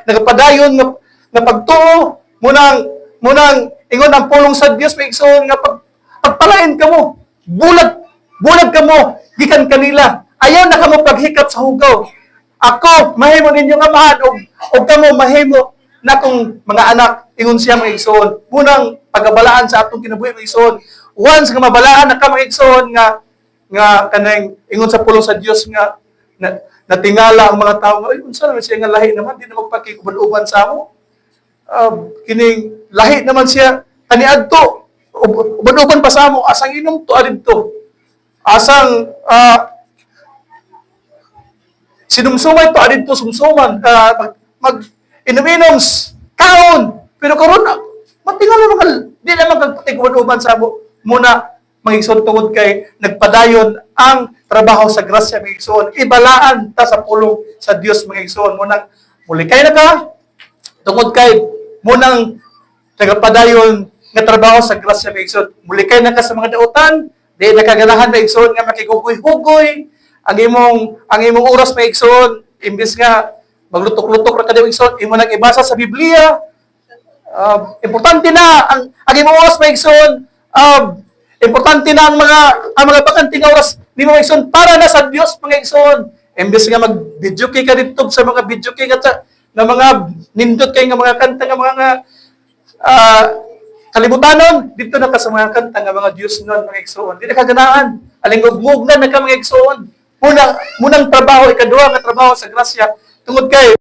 nagapadayon nga pagtuo munang ingon ang pulong sa Dios mga igsoon nga pagpalain ka mo bulag ka mo gikan kanila ayaw na kamo paghikap sa hugaw ako mahimo ninyong amahan og kamo mahimo na kung mga anak ingon siya mga igsoon munang pagabalaan sa atong kinabuhi mga igsoon once nga mabalaan na ka mga igsoon nga kanang ingon sa pulong sa Dios nga natingala ang mga tao ay unsa naman siya nga lahi naman di na magpakikuban-uban sa amo kining lahi naman siya kaniadto uban-uban pa sa amo asang inom to adto asang sinumsumay to adto sumsuman mag inom-inoms kaon pero karon Patingal naman di naman kagpatiguan-uban sa mo. Muna, mga igsoon, tungod kay nagpadayon ang trabaho sa grasya, mga igsoon. Ibalaan ta sa pulong sa Dios, mga igsoon. Munang, muli kay na ka, tungod kay, munang nagpadayon nga trabaho sa grasya, mga igsoon. Muli kay na ka sa mga dautan, di nakaganahan, mga igsoon, nga makigugoy-hugoy, ang imong oras, mga igsoon, imbis nga, maglutok-lutok ra kada igsoon, imo nang ibasa sa Biblia. Importante na ang imong oras, mga igsoon. Importante na ang mga bakanting oras ni mga igsoon para na sa Dios, mga igsoon. Imbes nga mag-video kay ka dito sa mga video kay nga na mga nindot kay nga mga kanta nga mga kalibutanon dito na ka sa mga kanta nga mga Dios nun, mga igsoon. Di na kaganaan. Aling ugmugnan na ka, mga igsoon. Munang trabaho, ikaduha nga trabaho sa grasya. Tungod kay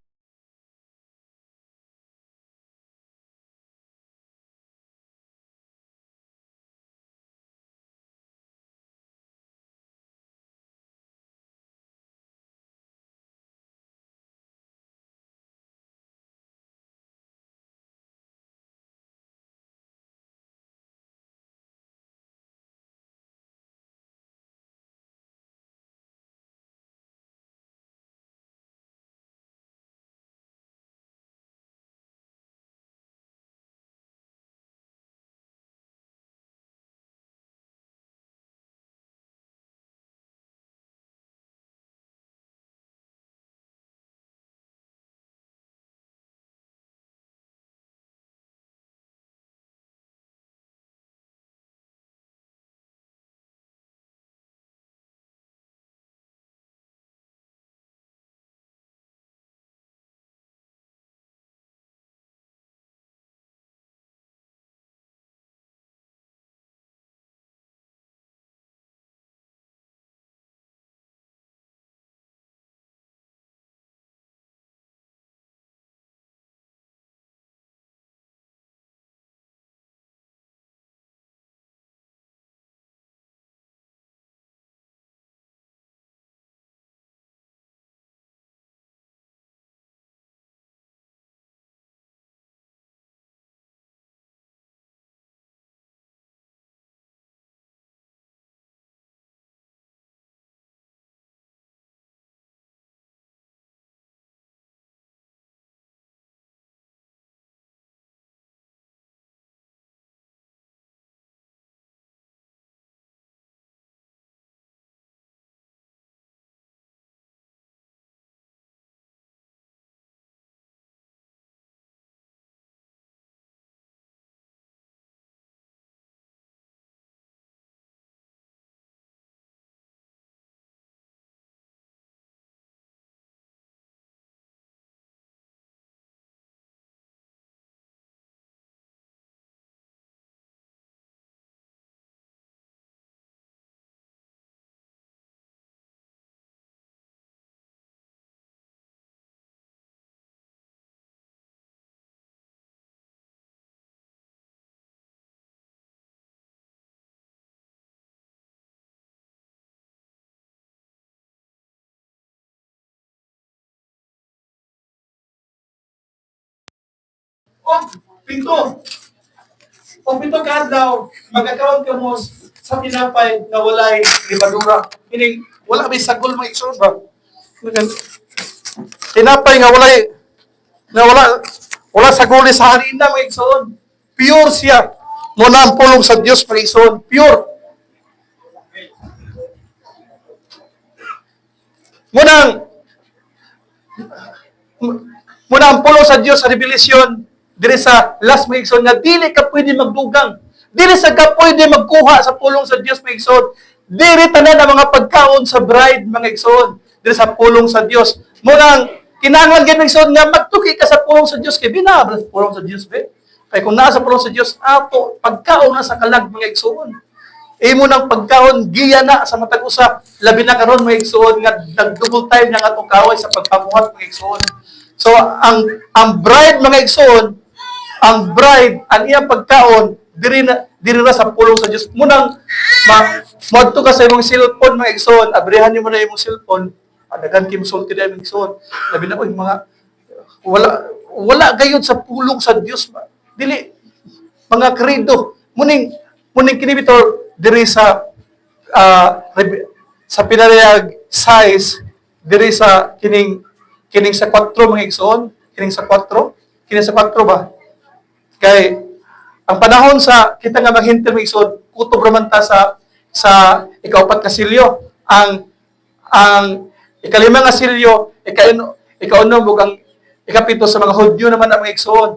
pinto. O pinto ka daw, magkakaroon ka mo sa tinapay na walay libadura. Meaning, wala may sagol, mga igsoon ba? Tinapay nga wala sagol sa harina, mga igsoon. Pure siya. Muna ang pulong sa Dios, mga igsoon. Pure. Munang muna ang pulong sa Dios sa revelasyon diri sa last, mga igsoon, nga dili ka pwede magdugang. Dili sa ka pwede magkuha sa pulong sa Dios, mga igsoon. Dili tanan ang mga pagkaon sa bride, mga igsoon, diri sa pulong sa Dios. Munang kinahanglan gyud, mga igsoon, nga magtuki ka sa pulong sa Dios kay binabra sa pulong sa Dios, be. Kay kung naa sa pulong sa Dios, ato pagkaon na sa kalag, mga igsoon. Imo ng pagkaon giya na sa matag usa, labi na karon, mga igsoon, nga nag-double time na atong kaway sa pagpamuhat, mga igsoon. So ang bride, mga igsoon, ang bride, ang iyang pagkaon diri na sa pulong sa Dios. Munang moadto ka sa imong cellphone, mga igsoon, abrihan nimo na imong cellphone, dagan kim sulti na imong igsoon. Labi na mga wala gayud sa pulong sa Dios. Dili mga krido. Muning kinibitor diri sa sa pinarayag size diri sa kining sa 4 mga igsoon, kining sa 4 ba? Kay ang panahon sa kita nga maghintel mga igsoon, kutob raman ta sa ikaupat ka silyo. Ang ikalima nga silyo, ikaunom ug ang ikapito sa mga Hudyo naman ang mga igsoon.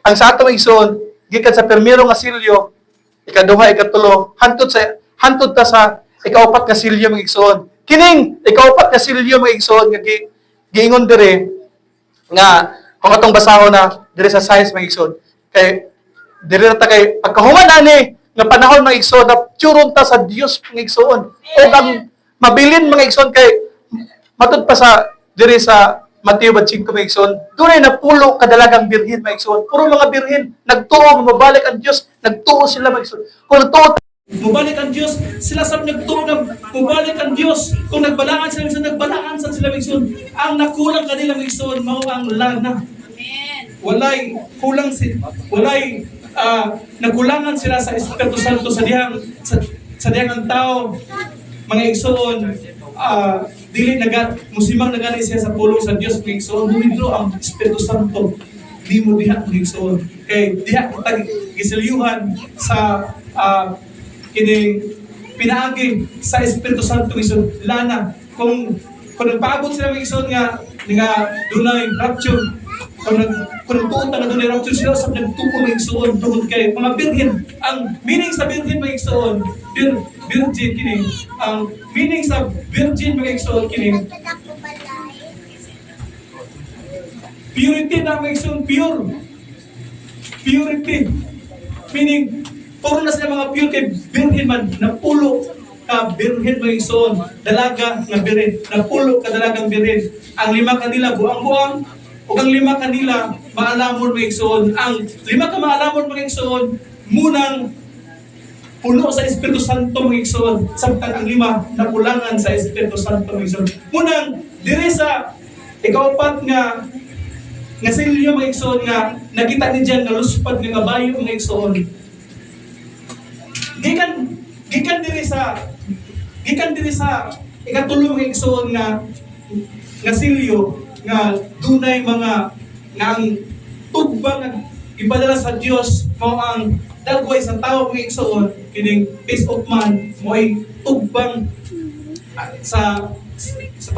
Ang sa ato mga igsoon, gikan sa primero nga silyo, ikaduha, ikatulo, hantod ta sa ikaupat nga silyo mga igsoon. Kining ikaupat nga silyo mga igsoon nga giingon dire nga kung atong basahon na dire sa science mga igsoon. Kay dire ta kay pagkahuman ani nga panahon mga igsoon na tsuron ta sa Dios mga igsoon. O ang mabilin mga igsoon kay matud pa sa dire sa Mateo 5 mga igsoon, dunay na pulo kadalagang birhen mga igsoon. Puro mga birhen nagtuo mabalik ang Dios, nagtuo sila mga igsoon. Kung nagtuo mabalik ang Diyos, sila sab nagtuo na mabalik ang Diyos. Kung nagbalaan sila, nagbalaan sa sila migsoon. Ang nakulang kanila migsoon, mao ang lana. Amen. Walay nakulangan sila sa Espiritu Santo sa dihang ang tao, mga igsoon, dili musimang nagani siya sa pulong sa Dios mga igsoon. Humidro ang Espiritu Santo. Di mo diha mga igsoon. Kay diha tag gisilyuhan sa kining pinaagi sa Espiritu Santo isod lana kung nagpaabot sila mga isod nga dunay rapture kung tuon ta nga dunay rapture sila sa nagtuko mga isod tungod kay mga birhen. Ang meaning sa birhen mga isod virgin kining ang meaning sa virgin mga isod kining purity na mga isod, purity meaning puro na sila mga pure kay birhen man, napulo ka birhen mga igsoon, dalaga nga birhen, napulo ka dalagang birhen. Ang 5 kanila buang-buang, o ang 5 kanila maalamon mga igsoon. Ang 5 ka maalamon mga igsoon, munang puno sa Espiritu Santo mga igsoon, samtang ang 5 nakulangan sa Espiritu Santo mga igsoon. Munang diri sa ikaupat nga silyo mga igsoon nga nakita ni diyan nga luspad nga bayo mga igsoon. Gikan diri sa ikatulo nga igsoon nga silyo nga dunay mga nga ang tugba nga ipadala sa Dios mao ang dagway sa tawo nga igsoon kining peace of man mo ay tugbang sa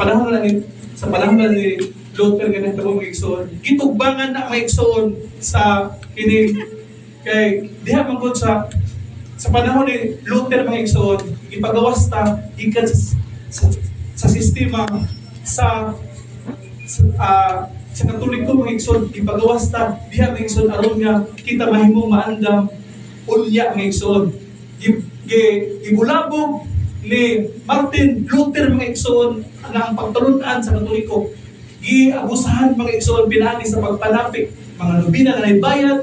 panahon ni Luther nga nagtabo mga igsoon gitugbangan na mga igsoon sa kining kay diha man sa panahon ni Luther mga igsoon, ipagawas ta ikan sa sistema sa Katoliko mga igsoon, ipagawas ta diha mga igsoon aron nga kita mahimong maandam unya mga igsoon. Gibulabog ni Martin Luther mga igsoon na ang pagtulungan sa Katoliko. Giabusahan mga igsoon pinagi sa pagpanapik mga nobina na bayad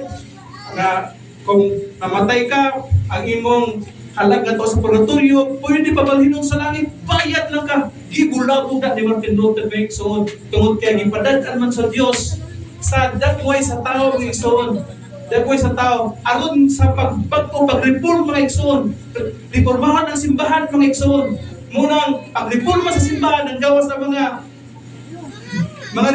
nga kung namatay ka, ang imong halaga to sa purgatorio, pwede pa balhinong sa langit, bayad lang ka. Gibulabog na ni Martin Luther mga igsoon, tungod kaya gipadad-an man sa Dios sa dagway sa tao mga igsoon. Dagway sa tao, aron sa pag-reform mga igsoon, reformahan ang simbahan mga igsoon. Munang pag-reforma sa simbahan ang gawas sa mga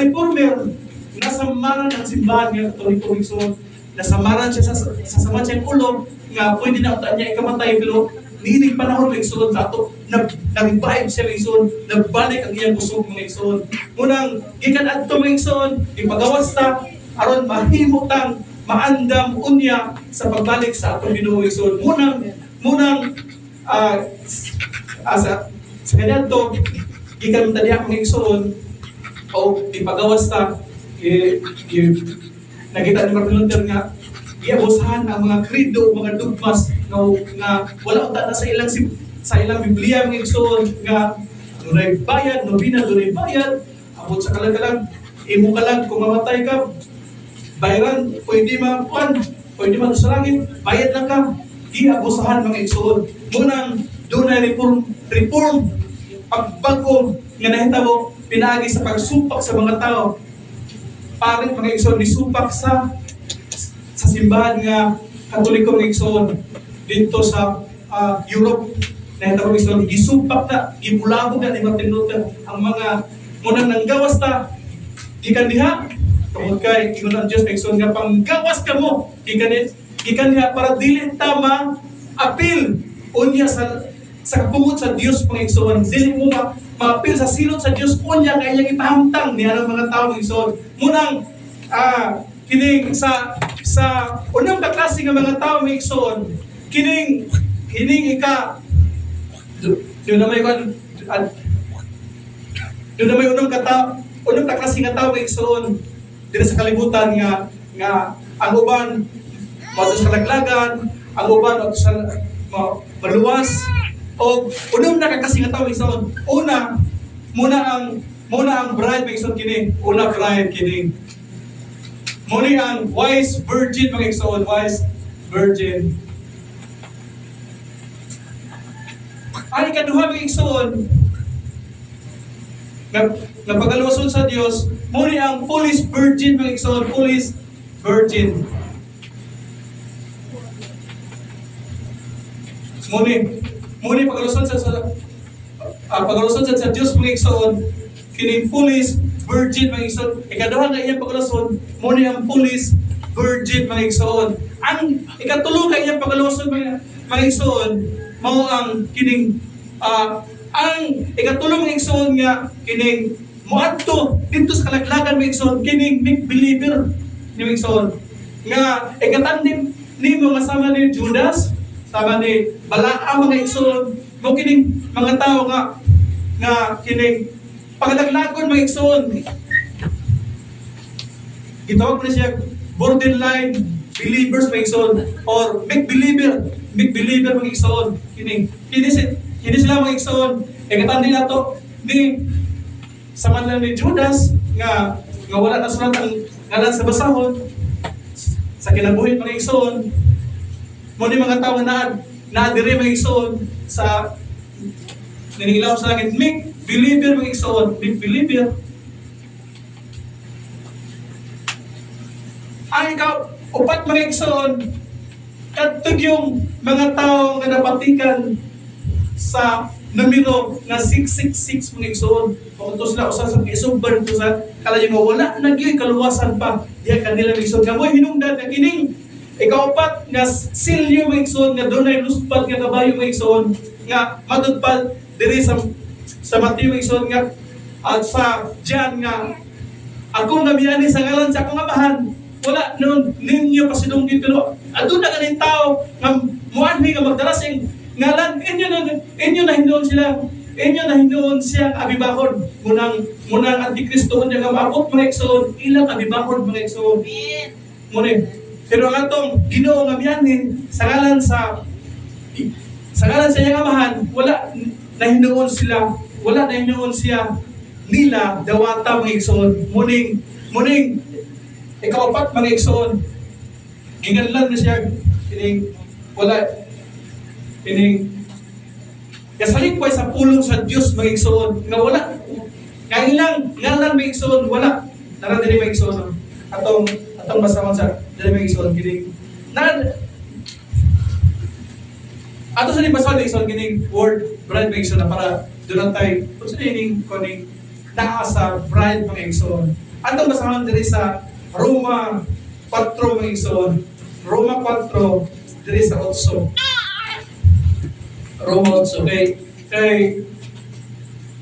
reformer, nasamaran ang simbahan ng Katoliko mga igsoon. Nasamaran siya sa sama siyang ulo nga pwede na utan niya ikamatay pero niinig panahon mga igsoon sa ato nag-revive siya mga igsoon, nagbalik ang iyang kusog mga igsoon. Munang gikan adto mga igsoon, ipagawas ta aron mahimutang maandam unya sa pagbalik sa atong Ginoo mga igsoon. Munang sa kanadto gikan ta diha mga igsoon o ipagawas ta nakita ni Martin Luther nga iabusahan ang mga krido, mga dogmas nga wala uta na sa ilang Biblia mga igsoon nga dunay bayad, nobina dunay bayad, abot sa kalagalag, imo ka lang kung mamatay ka, bayaran, pwede man sa langit, bayad lang ka, iabusahan mga igsoon. Munang dunay reform, pagbago nga nahitabo pinaagi sa pagsumpak sa mga tao. Parit mga igsoon ni supak sa simbahan nga Katoliko mga igsoon dito sa Europe na hitabo mga igsoon gisumpak na gibulabog na ni Martin Luther ang mga munang nanggawas ta gikan diha tungod kay ingon ang Dios mga igsoon nga panggawas ka mo gikan diha para dili tama apil unya sa kapungot sa Dios mga igsoon dili mo maapil sa silot sa Dios unya kay iyang ipahamtang niya ang mga tawo mga igsoon munang kining sa unang kaklase nga mga tao may igsoon kining ika doon na may unang kaklase nga tao may igsoon dito sa kalibutan nga ang uban mao sa kalaglagan ang uban mao sa maluwas o unang kaklase nga tao may igsoon muna ang bride may igsoon kini una bride kini muli ang wise virgin mga igsoon, wise virgin. Ang ikaduha mga igsoon, na pagaluwason sa Dios, muli ang foolish virgin mga igsoon, foolish virgin. Muli pagaluwason sa Dios mga igsoon, kining foolish virgin mga igsoon. Ikaduha nga iyang pagaluwason, muna ang foolish virgin mga igsoon. Ang ikatulo nga iyang pagaluwason mga igsoon, mao ang kining ang ikatulo mga igsoon nga kining moadto dito sa kalaglagan mga igsoon, kining make believer mga igsoon. Nga ikatandem nimo nga sama ni Judas, sama ni Balaam mga igsoon, mo kining mga tao nga kining pagdaglagon mga igsoon. Gitawag na siya borderline believers mga igsoon or make believer mga igsoon. Hindi sila mga igsoon. Katandi na to ni sama lang ni Judas nga wala na sulat ang ngalan sa basahon sa kinabuhi mga igsoon. Mo ni mga tao nga naadire mga igsoon sa ninilaw sa langit make believer mga igsoon, big believer. Ang upat mga igsoon, kadtog yung mga tao nga napatikan sa numero na 666 mga igsoon. Kung ito sila usa sa isugban ito sa kalayo nga wala nagyoy kaluwasan pa diya kanila mga igsoon. Nga mo hinungdan na kining ikaupat nga silyo mga igsoon nga dunay luspat nga kabayo mga igsoon nga matudpad diri sa Matthew igsoon nga at sa John nga ako nabiyani sa ngalan sa akong amahan wala noon ninyo pasidunggi pero adun na kaning tao nga muanhi nga magdala sing ngalan inyo na hindoon siya abibahon munang antikristo unya nga maabot mga igsoon ilang abibahon mga igsoon muna pero ang atong Ginoo nga biyanin sa ngalan sa iyang amahan wala nahinuon siya nila dawata mga igsoon muning ikaapat mga igsoon ginganlan na siya kining kasalig po sa pulong sa Dios mga igsoon nga wala nga ilang ngalan mga igsoon wala nara diri mga igsoon atong basahan sa diri mga igsoon kining ato sa basahan mga igsoon kining word bride mga igsoon na para doon tayo kung sa kuning naa sa bride mga igsoon. Atong basahan diri sa Roma 4 mga igsoon. Roma 4 diri sa 8. Roma 8 kay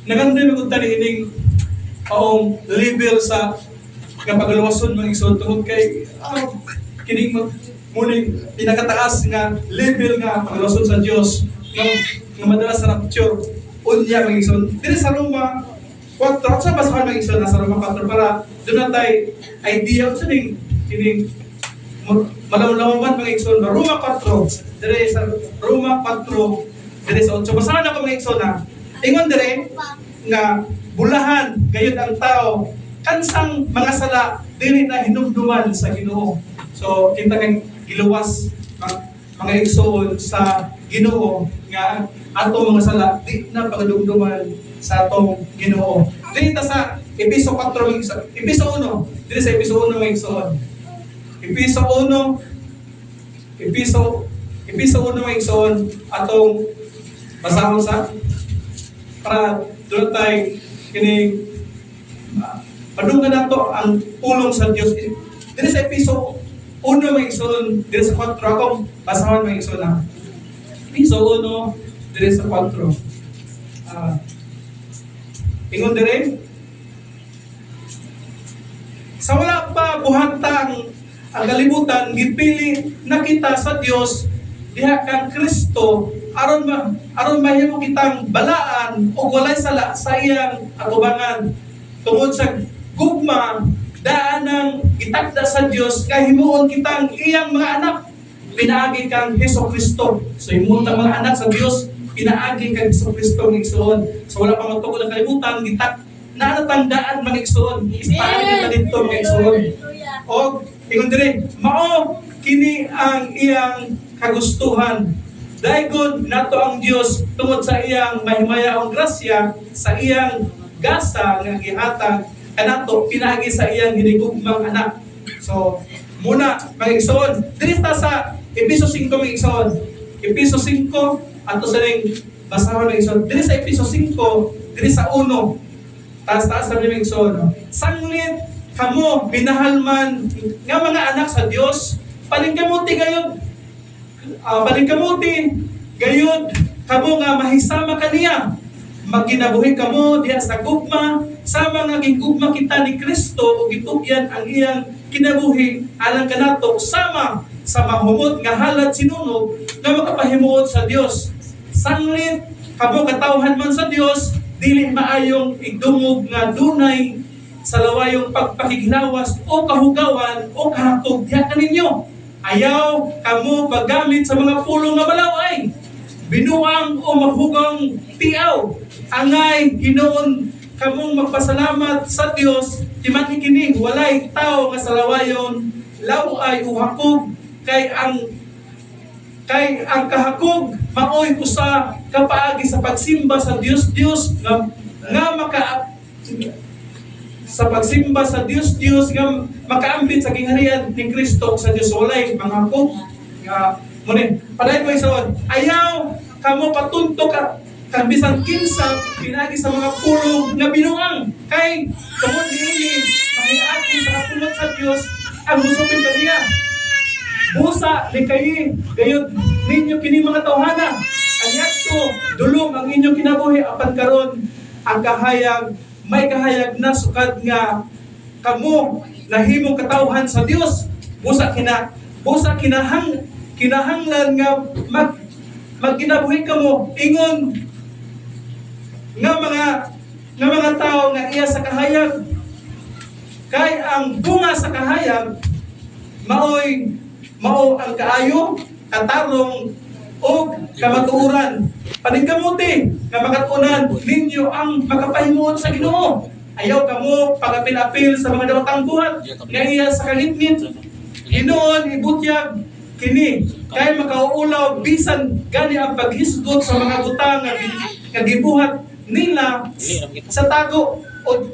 nagandoy magud tani ining paong level sa nga pagluwason mga igsoon tungod kay kining muning pinakataas nga level nga pagluwason sa Dios nga madalas sa rapture unya mga igsoon diri sa Roma 4 sa basahan mga igsoon nasa Roma 4 para doon na tayo idea sa kining malawlawan mga igsoon Roma 4 diri sa Roma 4 diri sa 8 basahan ako mga igsoon na ingon diri nga bulahan gayud ang tao kansang mga sala dili na hinumduman sa Ginoo. So kita kay giluwas mga igsoon sa Ginoo nga ato mga sala di na pagadumduman sa atong Ginoo. Dito sa Episo 4 Episo 1 dito sa Episo 1 mga igsoon. Episo 1 Episo 1 mga igsoon atong basahon sa para doon tayo kini padunggan nato ang pulong sa Dios. Diri sa Episo 1 mga igsoon, diri sa 4 akong basahon mga igsoon na. Episo 1 diri sa 4. Ingon diri sa wala pa buhantang ang kalibutan, gipili na kita sa Dios diha kang Kristo aron mahimo kitang balaan o walay sala sa iyang atubangan tungod sa gugma daanang gitakda sa Dios kay himuon kitang iyang mga anak pinaagi kang Hesukristo. So himuon tang mga anak sa Dios pinaagi kang Hesukristo ng igsoon. So wala pa magtugon ang kalibutan gitak na natandaan mga igsoon. Istahan kita dito mga igsoon. O ingon diri mao kini ang iyang kagustuhan. Dayon nato ang Dios tungod sa iyang mahimayaong grasya sa iyang gasa nga gihatag kanato pinaagi sa iyang hinigugmang anak. So muna mga igsoon diri ta sa Episo 5 mga igsoon. Episo 5 ato sa ning basahon mga igsoon. Diri sa Episo 5 diri sa 1 taas-taas sa mga igsoon. Sanglit kamo binahalman nga mga anak sa Dios palingkamuti gayon. Palingkamuti gayon kamo nga mahisama kaniya magkinabuhi kamo diha sa gugma sama nga gigugma kita ni Kristo ug gitugyan ang iyang kinabuhi alang kanato sama sa mahumot nga halad sinunog nga makapahimuot sa Dios. Sanglit kamo katawhan man sa Dios dili maayong igdungog nga dunay sa lawayong pagpakiglawas o kahugawan o kahakog diha kaninyo. Ayaw kamo paggamit sa mga pulong nga balaway, binuang o mahugang tiaw. Angay hinoon kamong magpasalamat sa Dios timan kini walay tao nga sa lawayon laway o hakog kay ang kahakog maoy usa ka paagi sa pagsimba sa Dios nga sa pagsimba sa Dios nga makaambit sa gingharian ni Kristo sa Dios walay mga hakog nga muni paday ko ison ayaw kamo patunto ka kang bisan kinsa pinagi sa mga pulong nga binuang kay kamo diini mangiagi sa kapulat sa Dios ang musupin kaniya busa likay gayud ninyo kini mga tawhana anyadto dulong ang inyong kinabuhi apan karon ang kahayag may kahayag na sukad nga kamo nahimong katawhan sa Dios busa kinahanglan nga magkinabuhi kamo ingon nga mga tao nga iya sa kahayag kay ang bunga sa kahayag mao ang kaayo katarong o kamatuoran paningkamuti nga makatunan ninyo ang makapahimuot sa Ginoo. Ayaw kamo pagapil-apil sa mga dawatang buhat nga iya sa kalitmit hinoon ibutyag kini kay makauulaw bisan gani ang paghisgot sa mga butang nga gibuhat nila sa tago ug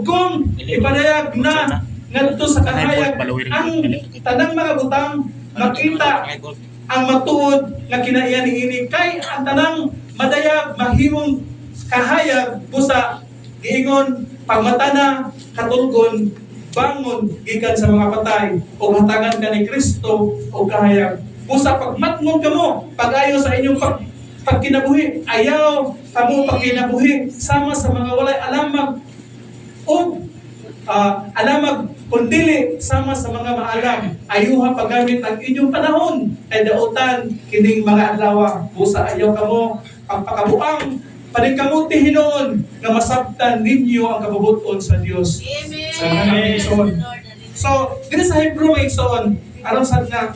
kung ipadayag na ngadto sa kahayag ang tanang mga butang makita ang matuod nga kinaiya niini kay ang tanang madayag mahimong kahayag busa giingon pagmata na katulgon bangon gikan sa mga patay o hatagan ka ni Kristo o kahayag busa pagmatngon kamo pag-ayo sa inyong pagkinabuhi ayaw kamo pagkinabuhi sama sa mga walay alamag o alamag kundili sama sa mga maalam ayuha paggamit ang inyong panahon kay dautan kining mga adlaw busa ayaw kamo pagpakabuang paningkamuti hinoon nga masabtan ninyo ang kabubuton sa Dios. Amen. So, dito sa Hebrew mga igsoon, aron sad nga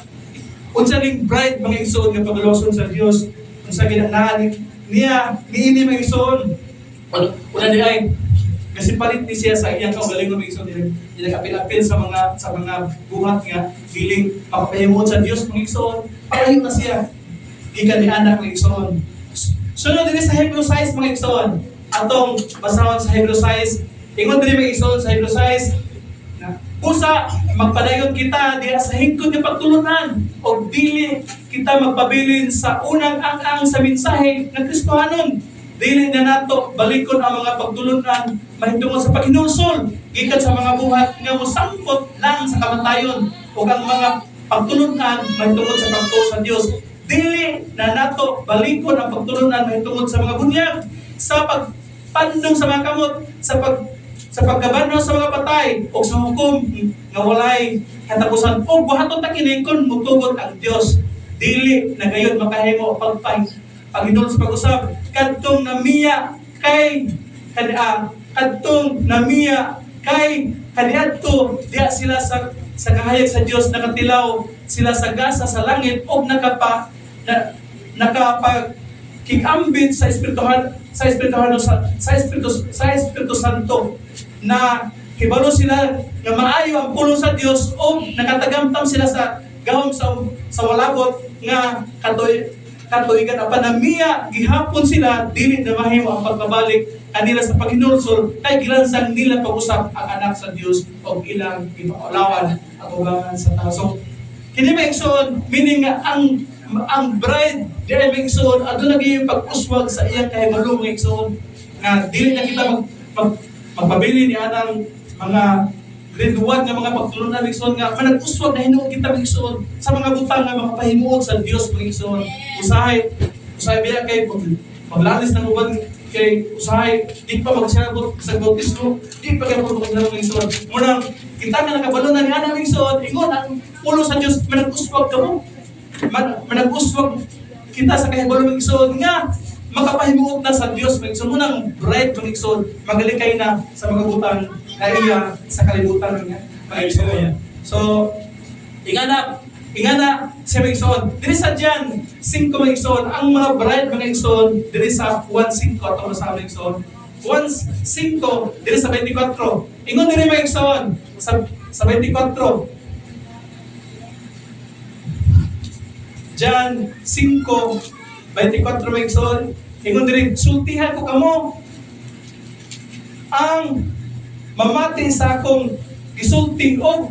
unsa ning bride mga igsoon nga pagaloson sa Dios, unsa ginanaan niya niini mga igsoon. Una di ay kasi palit ni siya sa iyang kaugalingon mga igsoon dili apil-apil sa mga buhat nga feeling mapahimot sa Dios mga igsoon. Palayo na siya gikan ni anak mga igsoon. Sunod din sa Hebrew 6 mga igsoon. Atong basahon sa Hebrew 6. Ingon din mga igsoon sa Hebrew 6 na Busa, magpadayon kita diya sa hingkod nga pagtulunan o dili kita magpabilin sa unang ang sa mensahe ng Kristohanon. Dili na nato balikon ang mga pagtulunan mahitungod sa paghinulsol gikan sa mga buhat nga mosampot lang sa kamatayon o ang mga pagtulunan mahitungod sa pagtuo sa Dios. Dili na nato balikon ang pagtulunan mahitungod sa mga bunyag, sa pagpandong sa mga kamot, sa pagkabano sa mga patay o sa hukom nga walay katapusan o buhaton ta kini kon mutubot ang Dios. Dili na gayon makahimo paghinul sa pag-usab kadtong namiya kay kadtong namiya kay kaniadto diya sila sa kahayag sa Dios, nakatilaw sila sa gasa sa langit o nakapagkikambit sa Espiritu Santo na hibalo sila nga maayo ang pulong sa Dios o nakatagamtam sila sa gahom sa walabot nga katuigan apan namiya gihapon sila dili na mahimo ang pagbabalik kanila sa paghinulsol kay gilansang nila pag-usap ang anak sa Dios o ilang ipaulawan at ubangan sa tao. So kini maigsoon meaning nga ang bride dili maigsoon aduna gyud pag-uswag sa iyang kahibalo maigsoon nga dili na kita magpabili ni anang mga grade 1 nga mga pagtulunan maigsoon nga manag-uswag na hinuon kita maigsoon sa mga butang nga mga pahimuon sa Dios maigsoon. Usahay biya kay maglalis ng uban kay usahay di pa magsagot sa bautismo, di pa kay pagkakasal maigsoon. Muna kita nga nakabalo na ni ana maigsoon ingon ang pulo sa Dios manag-uswag kamo. Manag-uswag kita sa kahibalo maigsoon nga makapahimuot na sa Dios maigsoon. Munang bride maigsoon magalikay na sa mga butang na iya sa kalibutan nga maigsoon. So ingana siya maigsoon diri sa Jan 5 maigsoon ang mga bride maigsoon diri sa 1:5 ato sa maigsoon 1:5 diri sa 24 ingon diri maigsoon sa 24 Jan 5:24 maigsoon ingon diri sultihan ko kamo ang mamati sa akong gisulti og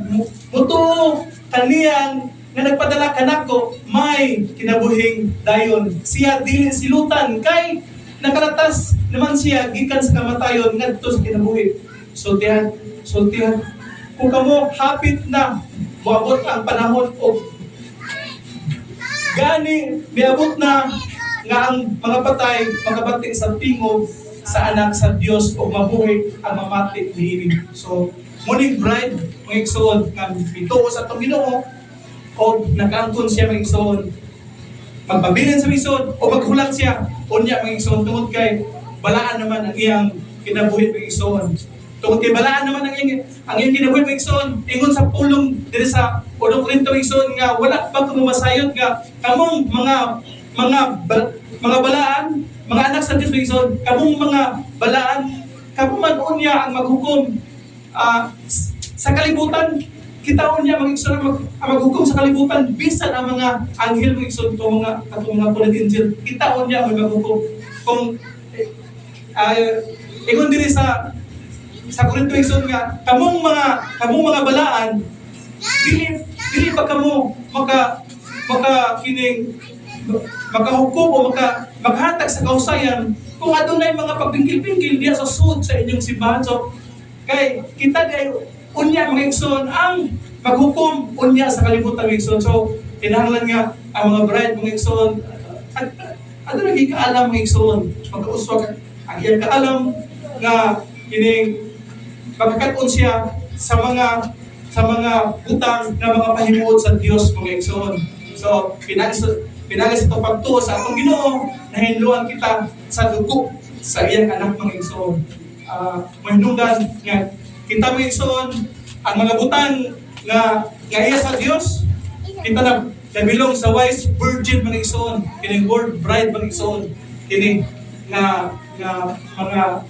mutuo kaniyang nga nagpadala kanako may kinabuhing dayon. Siya dili silutan kay nakalatas naman siya gikan sa kamatayon ngadto sa kinabuhi. Sultihan kung kamo hapit na moabot ang panahon og gani miabot na nga ang mga patay magabati sa tingog sa anak sa Dios o mabuhi ang mamati niini. So muning bride mga igsoon nga bituo sa atong Ginoo o nag-angkon siya mga igsoon magpabilin sa igsoon o maghulat siya unya mga igsoon tungod kay balaan naman ang iyang kinabuhi mga igsoon. Tungod kay balaan naman ang iyang kinabuhi mga igsoon ingon sa pulong diri sa 1 Korinto mga igsoon nga wala pa kuno masayod nga kamong mga balaan mga anak sa Dios mga igsoon kamong mga balaan kamo man unya ang maghukom sa kalibutan kita unya maghukom sa kalibutan bisan ang mga anghel mga igsoon to mga pulong angel kita unya maghukom kung ingon diri sa Korinto igsoon nga kamong mga balaan dili pa kamo makahukom o maghatag sa kausayan kung adunay mga pagpingkil-pingkil diya sa sud sa inyong simbahan. So kay kita day unya mga igsoon ang maghukom unya sa kalibutan mga igsoon. So kinahanglan nga ang mga bride mga igsoon ano lagi kaalam mga igsoon magkauswag ang iyang kaalam nga kining pagkakaton siya sa mga butang na mga pahimuot sa Dios mga igsoon. So pinagas ito pagtuo sa atong Ginoo nahinluan kita sa dugo sa iyang anak mga igsoon. Mahinungdan nga kita mga igsoon ang mga butang nga iya sa Dios kita na nabilong sa wise virgin mga igsoon kining word bride mga igsoon kining nga mga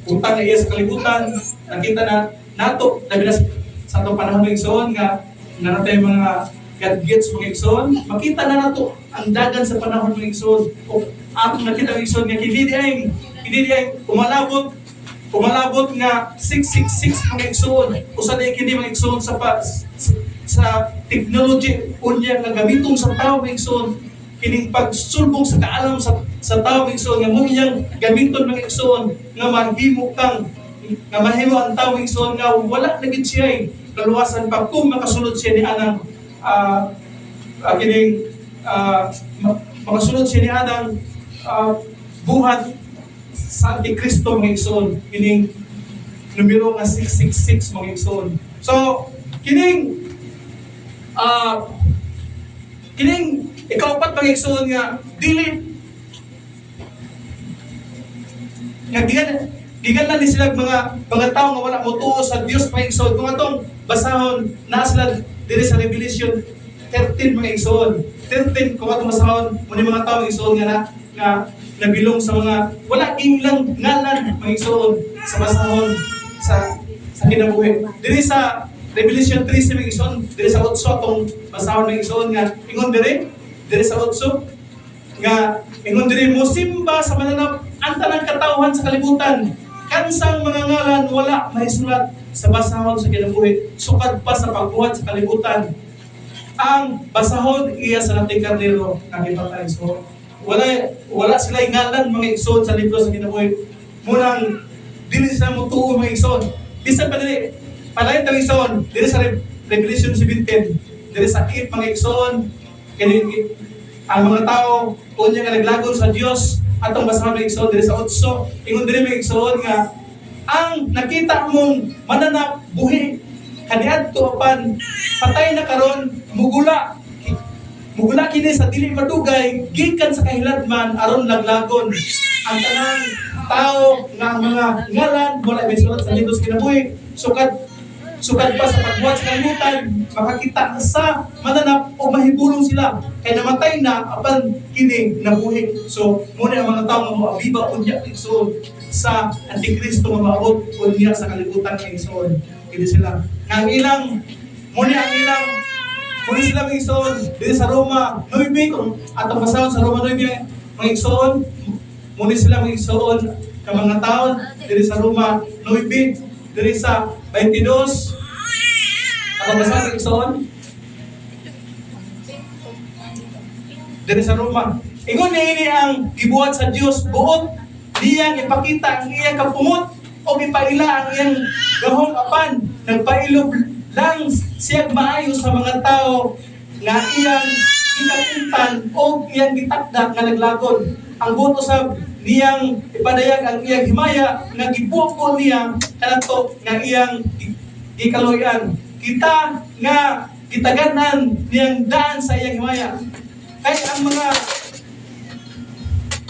butang nga iya sa kalibutan nakita na nato labi na sa atong panahon mga igsoon nga natay mga gadgets mga igsoon makita na nato ang dagan sa panahon mga igsoon o atong nakita mga igsoon nga hindi ay umalabot umalabot nga 666 mga igsoon, usa na kini mga igsoon sa technology unya nga gamiton sa tao mga igsoon, kining pagsulbong sa kaalam sa tao mga igsoon, nga mo iyang gamiton mga igsoon nga mahimo ang tao mga igsoon nga wala na gid siya kaluwasan pa kung makasulod siya ni anang makasulod siya ni anang buhat sa Antikristo mga igsoon, kining numero nga 666 mga igsoon. So kining ikaupat mga igsoon nga dili nga gigan na ni sila mga tao nga wala mo tuo sa Dios mga igsoon. Kung atong basahon na sila diri sa Revelation 13 mga igsoon. 13 kung atong basahon mo ni mga tao mga igsoon nga nabilong sa mga wala lang ngalan mga igsoon sa basahon sa kinabuhi. Diri sa Revelation 3 mga igsoon, diri sa 8 atong basahon mga igsoon nga ingon diri sa 8 nga ingon diri mo simba sa mananap ang tanang katawhan sa kalibutan. Kansang mga ngalan wala mahisulat sa basahon sa kinabuhi, sukad pa sa pagbuhat sa kalibutan. Ang basahon iya sa nating karnero nga gipatay. So wala sila ngalan mga igsoon sa libro sa kinabuhi. Munang dili sila mo tuo mga igsoon. Bisan pa dili palayon tang igsoon diri sa Revelation 17, diri sa 8 mga igsoon, kini ang mga tao unya nga naglagon sa Dios atong basahon mga igsoon diri sa 8. Ingon diri mga igsoon nga ang nakita mong mananap buhi kaniadto apan patay na karon mugula kini sa dili madugay gikan sa kahiladman aron laglagon ang tanang tao nga mga ngalan wala may sulat sa libro sa kinabuhi, sukad pa sa pagbuhat sa kalibutan, makakita sa mananap o mahibulong sila kay namatay na apan kini nabuhi. So muna ang mga tao nga moabiba unya igsoon sa Antikristo nga maabot unya sa kalibutan ng igsoon. Kini sila nga ilang muli sila mga igsoon dito sa Roma 9, kung atong basahon sa Roma 9 mga igsoon, muli sila mga igsoon ka mga tao dito sa Roma 9, dito sa 22 atong basahon mga igsoon dito sa Roma. Ingon niini ang gibuhat sa Dios buot diyang ipakita ang iyang kapumot o ipaila ang iyang gahong apan nagpailob lang siya maayo sa mga tao nga iyang gitapuntan o iyang gitakda nga naglagon. Ang buot usab niyang ipadayag ang iyang himaya nga gibuko niya kanato nga iyang gikaluyan. Kita nga gitaganan niyang daan sa iyang himaya. Kay ang mga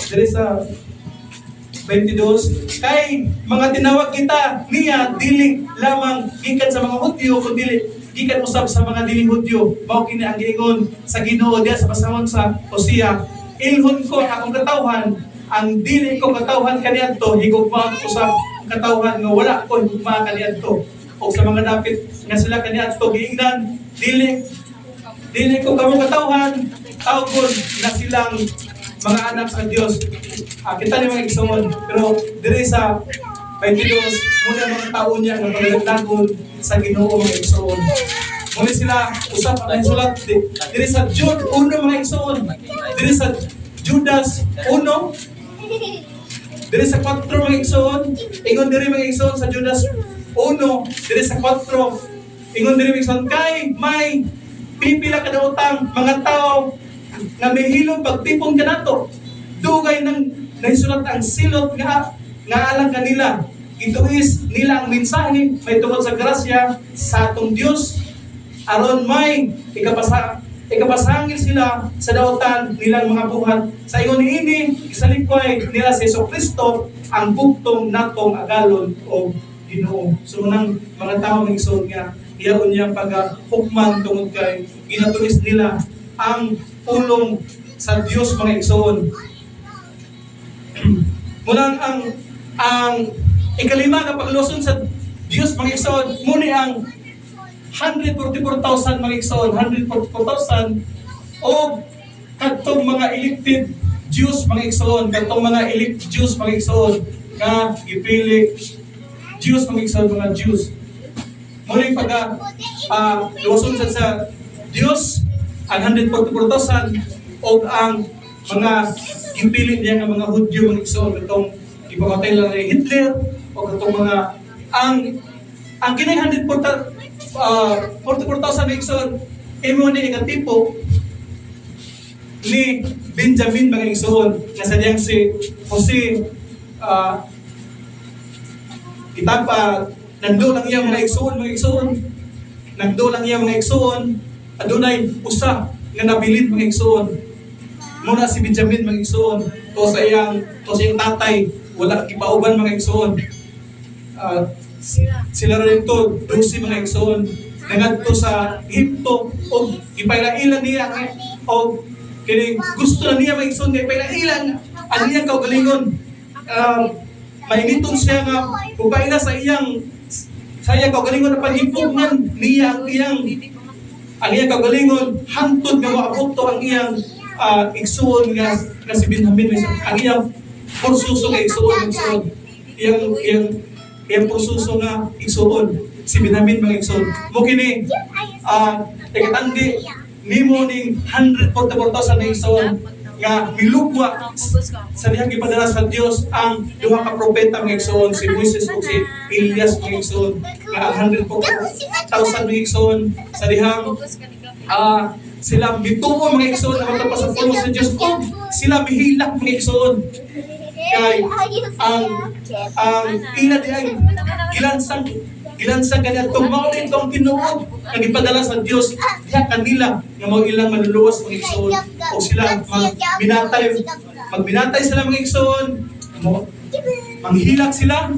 diri sa 22, kay mga tinawag kita niya dili lamang gikan sa mga Hudyo kundi gikan usab sa mga dili Hudyo. Mao kini ang giingon sa Ginoo diha sa basahon sa Hosea, ilhon ko ang akong katawhan, ang dili ko katawhan kaniadto higugma ko usab ang katawhan nga wala ko higugma kaniadto. O sa mga dapit nga sila kaniadto giingnan dili ko kamo katawhan tawgon na silang mga anak sa Dios. Kita ni mga igsoon, pero diri sa 22 muna mga tao niya nga pagdagdagon sa Ginoo mga igsoon. Muli sila usap ang sulat diri sa Jude 1 mga igsoon, diri sa Judas 1, diri sa 4 mga igsoon, ingon diri mga igsoon sa Judas 1, diri sa 4, ingon diri mga igsoon kay may pipila kada utang mga tao nga may hilong pagtipon kanato. Dugay nang naisulat ang silot nga alang kanila. Ito is nila ang mensahe may tungkol sa grasya sa atong Dios aron may ikapasangil sila sa daotan nilang mga buhat. Sa ingon niini gisalikoy nila sa Jesucristo ang bugtong natong agalon o Ginoo. So nang mga tao ng igsoon nga iyaon niya pag-hukman tungod kay ginatulis nila ang pulong sa Dios mga igsoon. Munang ang ikalima nga pagluson sa Dios mga igsoon, muni ang 144,000 mga igsoon, 144,000 o kadtong mga elected Jews mga igsoon, kadtong mga elect Jews mga igsoon nga gipili Jews mga igsoon, mga Jews. Muling pagka luwason sa Dios ang 144,000 o ang mga impilin niya ng mga Hudyo mga igsoon itong ipamatay lang ni Hitler o itong mga ang kinay 144,000 mga igsoon imo ni ikatipo ni Benjamin mga igsoon na sadyang si Jose itapa nagdo lang iya mga igsoon nagdo lang iya mga igsoon adunay usa nga nabilin mga igsoon muna si Benjamin mga igsoon to sa iyang tatay wala gipauban mga igsoon sila rin to 12 mga igsoon nangadto sa Egypto o gipailailan niya o kini gusto na niya mga igsoon kay pailailan ang iyang kaugalingon mainiton siya nga upaila sa iyang kaugalingon na pag-impugnan niya ang iyang kaugalingon hantod nga maabot ang iyang igsuon nga si Benjamin ang iyang porsuso nga igsuon iyang porsuso nga igsuon si Benjamin mga igsuon mo kini ikatandi nimo ning 144,000 na igsuon nga milugwa sa dihang gipadala sa Dios ang duha ka propeta mga igsoon si Moises ug si Elias mga igsoon nga ang 144,000 mga igsoon sa dihang sila bituo mga igsoon na matapos sa puno sa Dios ug sila mihilak mga igsoon kay ang ina di ay gilansang kaniadtong mao din tong tinuod nga gipadala sa Dios diha kanila nga mao ilang manluluwas mga igsoon o sila magbinatay sila mga igsoon manghilak sila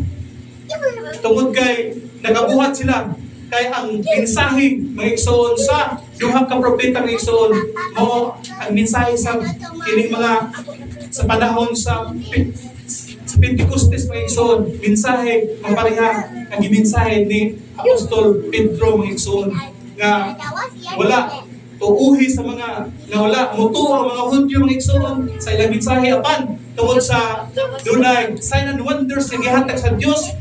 tungod kay nagabuhat sila kay ang mensahe mga igsoon sa duha ka propeta mga igsoon mao ang mensahe sa kining mga sa panahon sa Pentecostes mga igsoon mensahe mapareha ang gimensahe ni Apostol Pedro mga igsoon nga wala tuuhi sa mga nga wala mutuo ang mga Hudyo mga igsoon sa ilang mensahe apan tungod sa dunay sign and wonders nga gihatag sa Dios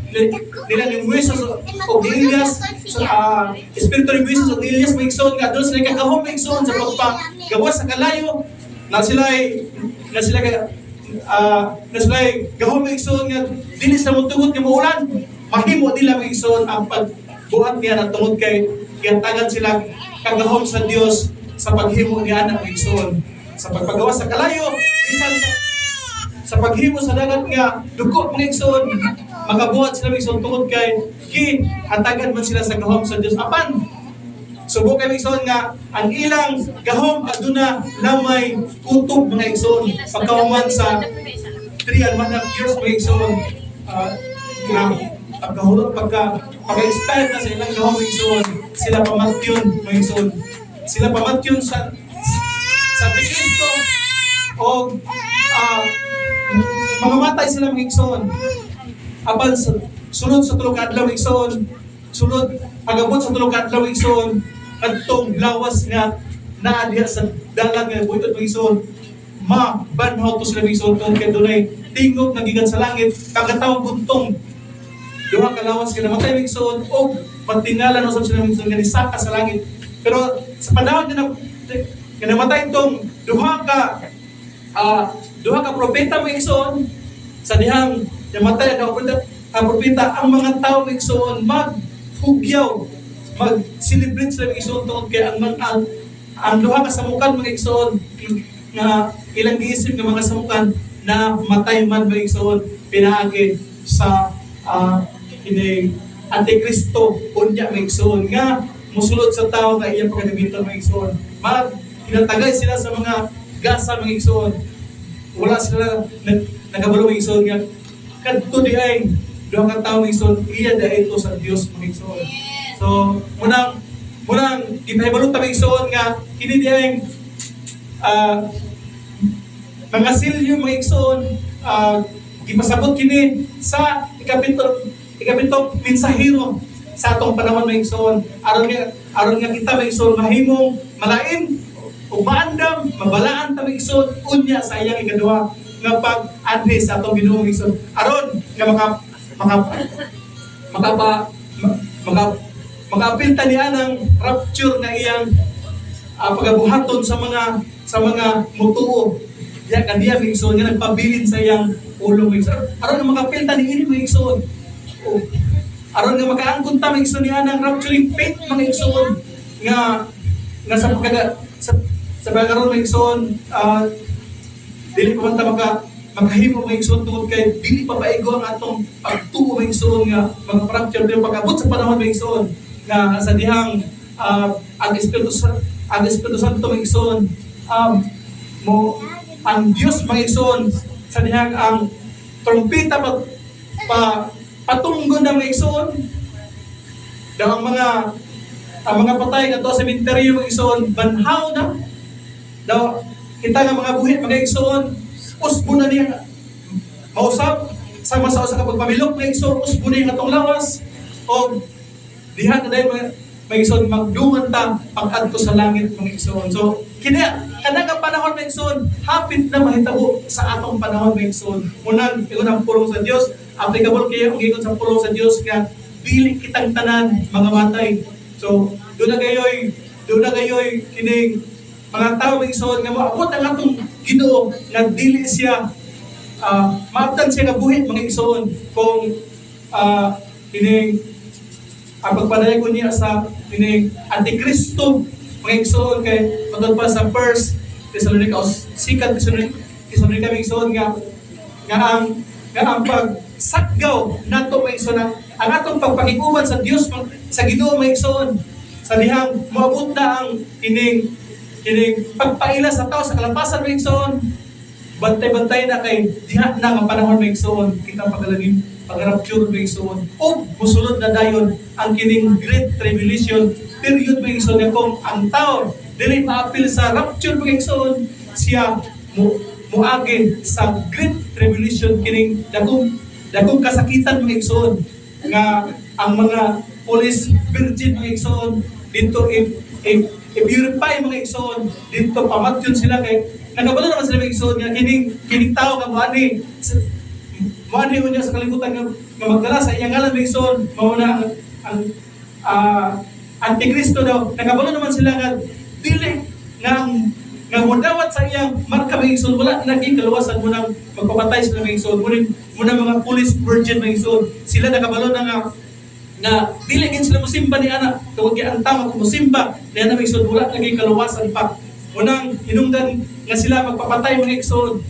nila ni Moises o Elias sa espiritu ni Moises o Elias mga igsoon nga doon sila kagahom mga igsoon sa pagpagawas sa kalayo na sila gahom mga igsoon nga dili sa mutugot nga maulan mahimo nila mga igsoon ang pagbuhat niya na tungod kay gihatagan sila kagahom sa Dios sa paghimo ni anak mga igsoon sa pagpagawa sa kalayo bisan sa paghimo sa dagat nga dugo mga igsoon makabuhat sila mga igsoon tungod kay gihatagan man sila sa gahom sa Dios apan subok kay mga igsoon nga ang ilang gahom aduna lamay kutob mga igsoon pagkahuman sa 3.5 years mga igsoon pagka-expire na sa ilang gahom mga igsoon sila pamatyon mga igsoon sila pamatyon sa Kristo o mamamatay sila mga igsoon apan sunod sa tulog adlaw mga igsoon sunod pagabot sa tulog adlaw mga igsoon kadtong lawas nga naa diha sa dalan nga buhitot mga igsoon mabanhaw to sila mga igsoon tungod kay dunay tingog nga gikan sa langit kagatawag buntong duha ka lawas nga namatay mga igsoon o patingalan usab sila mga igsoon nga nisaka sa langit pero sa panahon nga namatay tong duha ka propeta mga igsoon sa dihang namatay ang propeta ang mga tao mga igsoon maghugyaw mag-celebrate sila mga igsoon tungod kay ang duha ka samukan mga igsoon nga ilang giisip nga mga samukan na matay man mga igsoon pinaagi sa ini Antikristo unya mga igsoon nga musulod sa tao nga iyang pagkagamitan mga igsoon kinatagay sila sa mga gasa mga igsoon wala sila nagabalo mga igsoon nga kadto di ay duha ka tawo mga igsoon iya dai ito sa Dios mga igsoon so munang gipahibalot ta mga igsoon nga kini di ay mga silyo mga igsoon gipasabot kini sa ikapitong mensahero sa atong panahon mga igsoon aron nga kita mga igsoon mahimong malain ug maandam mabalaan ta mga igsoon unya sa iyang ikaduha nga pag-adres sa atong Ginoo mga igsoon aron nga makapilta niya ng rapture nga iyang pagabuhaton sa mga mutuo. Ya kaniya mga igsoon nga nagpabilin sa iyang ulo mga igsoon. Aron nga makapilta ni ini mga igsoon. Aron nga makaangkon ta mga igsoon niya ng rapturing faith mga igsoon nga sa pagkakaroon mga igsoon dili pa man ta makahimo mga igsoon tungod kay dili pa paigo ang atong pagtuo mga igsoon nga mga fracture dili pag-abot sa panahon mga igsoon nga sa dihang ang Espiritu Santo mga igsoon ang Diyos mga igsoon sa dihang ang trumpeta patunggon na mga igsoon daw ang mga patay nga to sa cemetery mga igsoon banhaw na daw kita nga mga buhi mga igsoon usbo na niya mausap sama sa usa ka pagpamilok mga igsoon usbo na yung atong lawas o diha na dahil mga igsoon magdungan ta pag-adto sa langit mga igsoon. So kada nga panahon mga igsoon hapit na mahitabo sa atong panahon mga igsoon. Unang ang pulong sa Dios applicable kayo ang gigon sa pulong sa Dios nga dili kitang tanan mga matay. So doon na gayoy kining mga tao mga igsoon nga moabot ang atong Ginoo nga dili siya maabtan siya nga buhi mga igsoon kung kining ang pagpadayag niya sa kining Antikristo mga igsoon kay matod pa sa 1 Thessalonica o 2 Thessalonica mga igsoon nga ang pagsakgaw nato mga igsoon ang atong pagpakiguman sa Dios sa Ginoo mga igsoon sa dihang moabot na ang kining pagpaila sa tao sa kalapasan mga igsoon bantay-bantay na kay diha na nga panahon mga igsoon kita pagalagin pag-rapture mga igsoon o musulod na dayon ang kining Great Tribulation period mga igsoon kung ang tao dili maapil sa rapture mga igsoon siya muagi sa Great Tribulation kining dakong kasakitan mga igsoon nga ang mga police virgin mga igsoon dito i-purify mga igsoon dito pamatyon sila kay nagabalo naman sila mga igsoon nga kining tao nga moani unya sa kalibutan nga magdala sa iyang ngalan mga igsoon mao na ang Antikristo daw nagabalo naman sila nga dili nga modawat sa iyang marka mga igsoon wala naging kaluwasan mo nang magpapatay sila mga igsoon muna mga police virgin mga igsoon sila nagabalo na nga dili gin sila musimba ni ana tungod kay ang tama kung musimba ni ana mga igsoon wala naging kaluwasan pa unang hinungdan nga sila magpapatay mga igsoon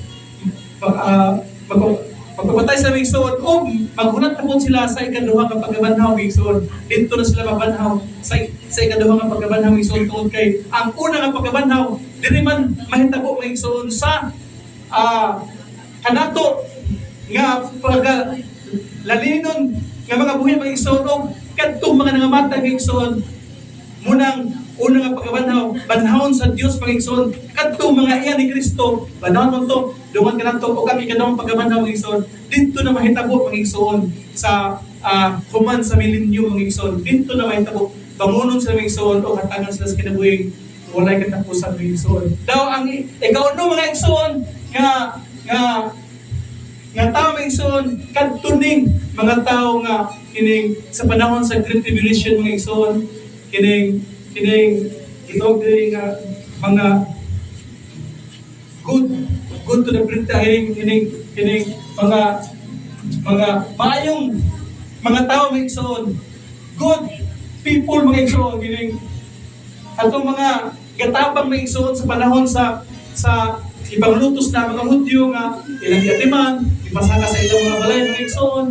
magpapatay sa mga igsoon o maghulat na po sila sa ikaduha nga pagkabanhaw mga igsoon dito na sila mabanhaw sa ikaduha nga pagkabanhaw mga igsoon tungod kay ang una nga pagkabanhaw dili man mahitabo mga igsoon sa kanato nga pagalalinon nga mga buhi mga igsoon o kadtong mga nangamatay mga igsoon munang una nga pagkabanhaw banhawon sa Dios mga igsoon kadtong mga iya ni Kristo banhawon mo to dungan kanadto o kami kadtong pagkabanhaw mga igsoon dito na mahitabo mga igsoon sa human sa milenyo mga igsoon dito na mahitabo pamunon sila mga igsoon o hatangan sila sa kinabuhing walay katapusan mga igsoon daw ang ikaw no mga igsoon nga tao mga igsoon kadtuning mga tao nga kining sa panahon sa Great Tribulation mga igsoon kining itog diri nga mga good to the Great kining mga maayong mga tao mga igsoon good people mga igsoon kining atong mga gatabang mga igsoon sa panahon sa ibang lutos na mga Hudyo nga ilang yatiman ipasaka sa ilang mga balay mga igsoon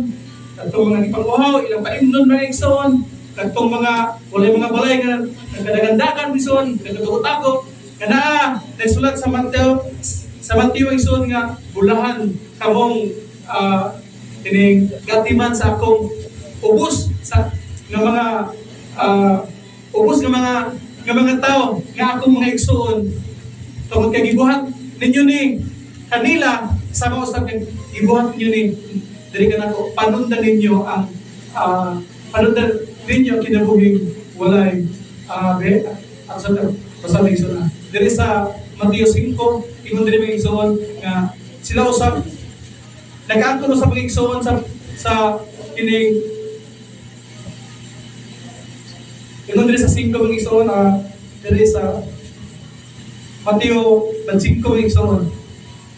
atong mga ipangwahaw ilang paimnon mga igsoon katong mga walay mga balay nga nagkadagandakan igsoon nagkatugot-tago nga nagsulat sa Mateo igsoon nga bulahan kamong kining gatiman sa akong ubos sa nga mga tao nga akong mga igsoon tungod kay gibuhat ninyo ni kanila sa mga usap gibuhat ninyo ni diri kanako panundan ninyo ang panundan ninyo kinabuhing walay ang sa igsoon na diri sa Mateo 5 ingon diri mga igsoon nga sila usap nag-angkon sa mga igsoon sa kining Ingon diri sa 5 mga igsoon, diri sa Mateo 5 mga igsoon.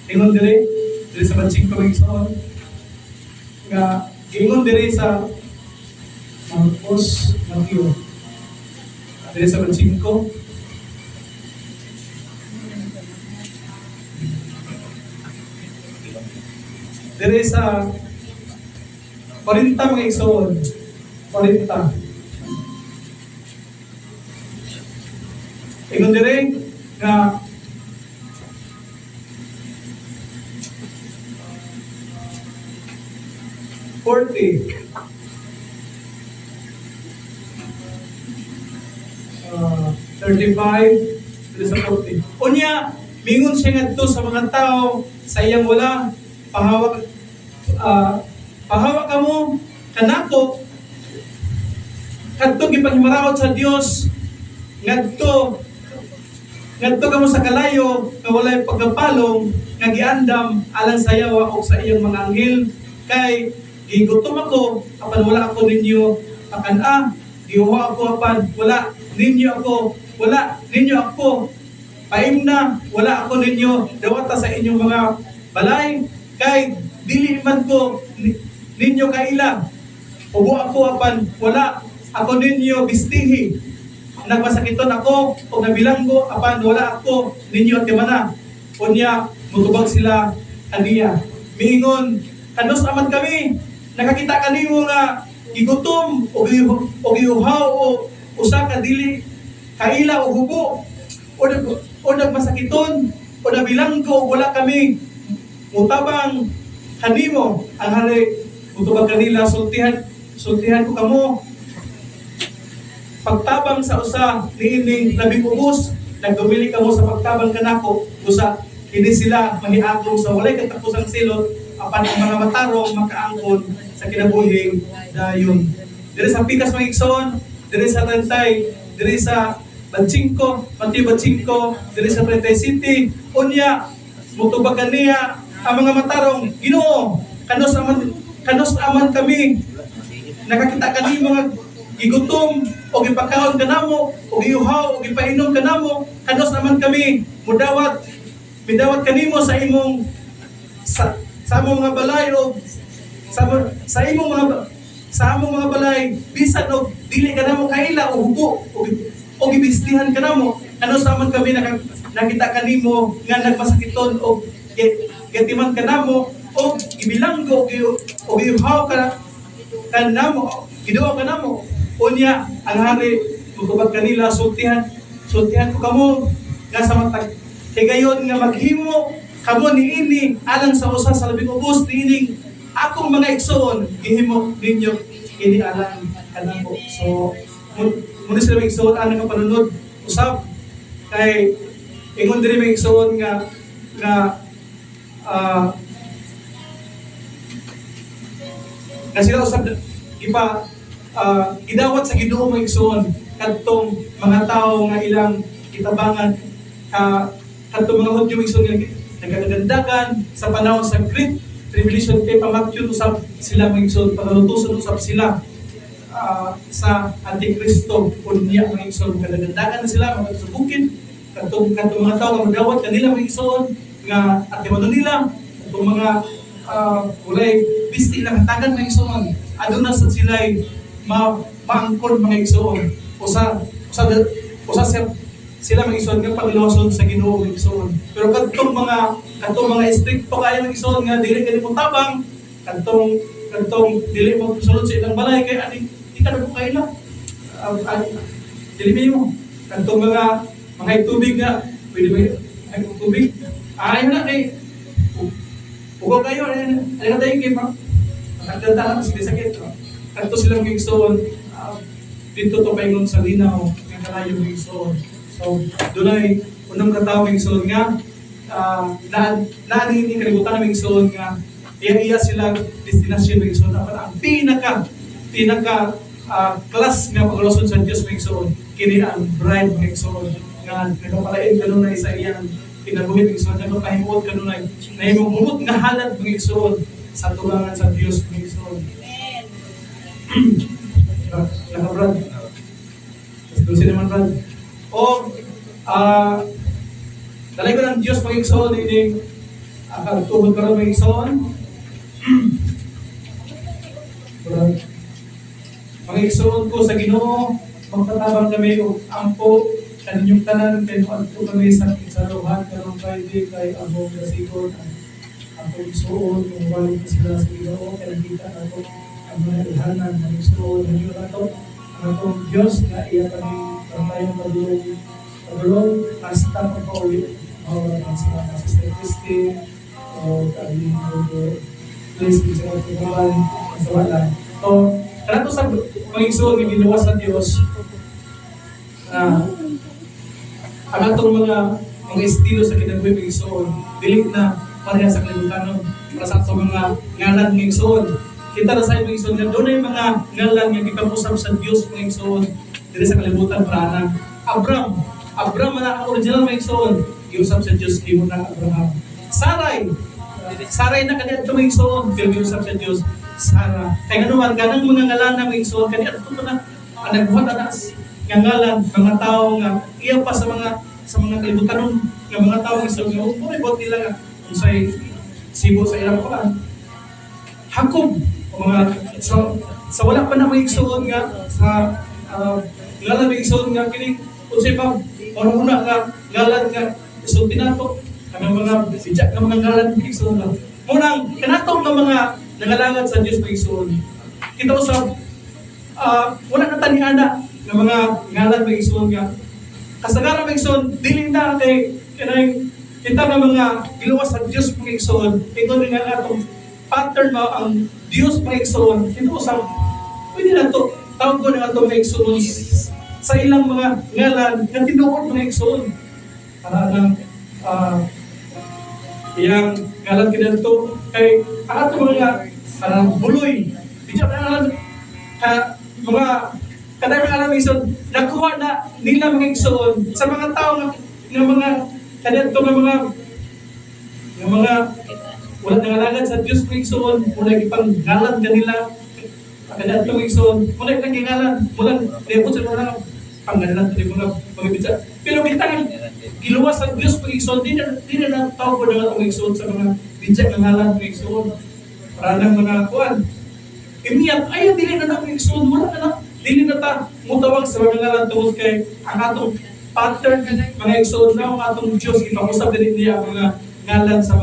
Ingon diri sa 5 mga igsoon. Nga ingon diri sa Marcos, Mateo. Diri sa 5. Diri sa 40 mga igsoon. 40. Ingon diri nga $40. 35 dili sa 40. Unya, mingon siya ngadto sa mga tao sa iyang wala pahawak pahawak kamo kanako kadto gipanghimarawot sa Dios ngadto kamo sa kalayo nga walay pagkapalong nga giandam alang sa yawa o sa iyang mga anghel kay gigutom ako apan wala ako ninyo akan giuha ako apan wala ninyo ako paimna wala ako ninyo dawata sa inyong mga balay kay dili man ko ninyo kaila ubo ako apan wala ako ninyo bistihi nagmasakiton ako o nabilanggo apan wala ako ninyo timana unya mutubag sila aniya miingon kanos aman kami nakakita kanimo nga gigutom o giuhaw o usa ka dili kaila o hubo o nagmasakiton o nabilanggo wala kami mutabang kanimo ang hari mutubag kanila sultihan ko kamo pagtabang sa usa niining labing ubos nagdumili kamo sa pagtabang kanako usa kini sila mahiagom sa walay katapusang silot apan ang mga matarong makaangkon sa kinabuhing dayon diri sa pikas mga igsoon diri sa Tantay diri sa Batchingko Mateo Batchingko diri sa Tantay City unya mutubag kaniya ang mga matarong Ginoo kanos aman kami nakakita kani mga gigutom o gipakaon kanamo o giuhaw o gipainom kanamo kanos naman kami midawat kanimo sa imong sa among mga balay o sa among mga balay bisan og dili kanamo kaila o hubo o gibistihan kanamo kanos naman kami nakita kanimo nga nagmasakiton o gatiman kanamo o gibilanggo o giuhaw kanamo giduwa kanamo unya ang hari mutubag kanila sultihan ko kamo nga sa matag kay gayon nga maghimo kamo niini alang sa usa sa labing ubos niining akong mga igsoon gihimo ninyo ini alang kanako so muna sila mga igsoon anang kapanunod usab kay ingon diri mga igsoon nga sila usab gidawat sa Ginoo mga igsoon kadtong mga tao nga ilang kitabangan kadtong mga Hudyo mga igsoon nga nagagandagan sa panahon sa Great Tribulation kay pamakyon usab sila mga igsoon panalutuson usab sila sa Antikristo unya mga igsoon nagagandagan na sila mga bukid kadtong mga tao nga magdawat kanila mga igsoon nga atimanon nila kadtong mga walay bisti ilang hatagan mga igsoon aduna sa sila'y maangkon mga igsoon usa sila mga igsoon nga pagluwason sa Ginoo mga igsoon pero kadtong mga stricto kaya mga igsoon nga dili kani mo tabang kadtong dili mo sulod sa ilang balay kay ani di ka na kaila dili mo kadtong mga tubig nga pwede ba ay tubig ayaw na kay ugo kayo ano tayo kay ma nakaganda na sige sakit kadto sila mga igsoon dito to paingon sa linaw nga kalayo mga igsoon so dunay unang katawo mga igsoon nga naanini kalibutan ng mga igsoon nga iya sila destinasyon mga igsoon apan ang pinaka class nga pagluson sa Dios mga igsoon kini ang bride mga igsoon nga nagapalain kanunay sa iyang kinabuhi mga igsoon nagapahimot kanunay nahimong humot nga halad mga igsoon sa tulangan sa Dios mga igsoon. Nakabrad. Brad. O, dalay ko ng Diyos mga igsoon, ini, kagtuhod ka rin mga igsoon. Brad. Mga igsoon ko sa Ginoo, magtatabang kami o ampo, kaninyong tanan, kay magto kami sa luhan, karong Friday, kay Abong Gasikon, ang igsoon, kung wali ko sila sa Ginoo, kaya nakita ako ang mga ihanan, ang igsoon, ang yun ato, ang atong Diyos, na iya kami, ang tayong padulong, hasta pagpaulit, ang sa Sister Christy, o kami, please, sa pagkawan, sa wala. So, kanato sa mga igsoon, yung ginuwas sa Diyos, ang atong mga estilo sa kinabuhi ng igsoon, dili na pareha sa kalibutan para sa atong mga ngalan ng igsoon. Kita na sa mga igsoon nga doon ay mga ngalan nga gipag-usab sa Dios mga igsoon dili sa kalibutan para na Abraham na ang original mga igsoon giusab sa Dios gibo na Abraham. Saray na kaniya ito mga igsoon giusab sa Dios Sara. Kaya nga naman ganang mga ngalan na mga igsoon kaniya ito na ang nagbuhat anas nga ngalan mga tao nga iya pa sa mga kalibutan nga mga tao nga sa mga bot nila nga unsay sibo sa ilang kuan hakob o mga sa wala pa na mga igsoon nga sa ngalan mga igsoon nga kini unsay pa una nga ngalan nga iso pinato ang mga bijak nga mga ngalan mga igsoon nga munang kanatong nga mga nangalangan sa Dios mga igsoon kita usab wala na taniana nga mga ngalan mga igsoon nga kasagaran mga igsoon dili na kay kanang kita nga mga giluwas sa Dios mga igsoon ito rin nga atong pattern mo ang Dios mga igsoon ito usab pwede na to tawag ko na atong mga igsoon sa ilang mga ngalan nga tinuod mga igsoon para lang iyang ngalan kinadto kay ang atong mga buloy bijak na ngalan mga kadang mga alam igsoon nakuha na nila mga igsoon sa mga tao nga mga kadto nga mga wala nangalangan sa Dios mga igsoon muna gipanggalan kanila kadto mga igsoon muna gingalan mula depot sa mga panggalan sa mga bijak pero kita giluwas sa Dios mga igsoon di na tao ko na mga igsoon sa mga bijak nga ngalan mga igsoon para ng mga kuan imiyat ay dili na mga igsoon wala na dili na ta mutawag sa mga ngalan tungod kay ang atong pattern mga igsoon na ang atong Dios ipag-usab din niya ang mga ngalan sa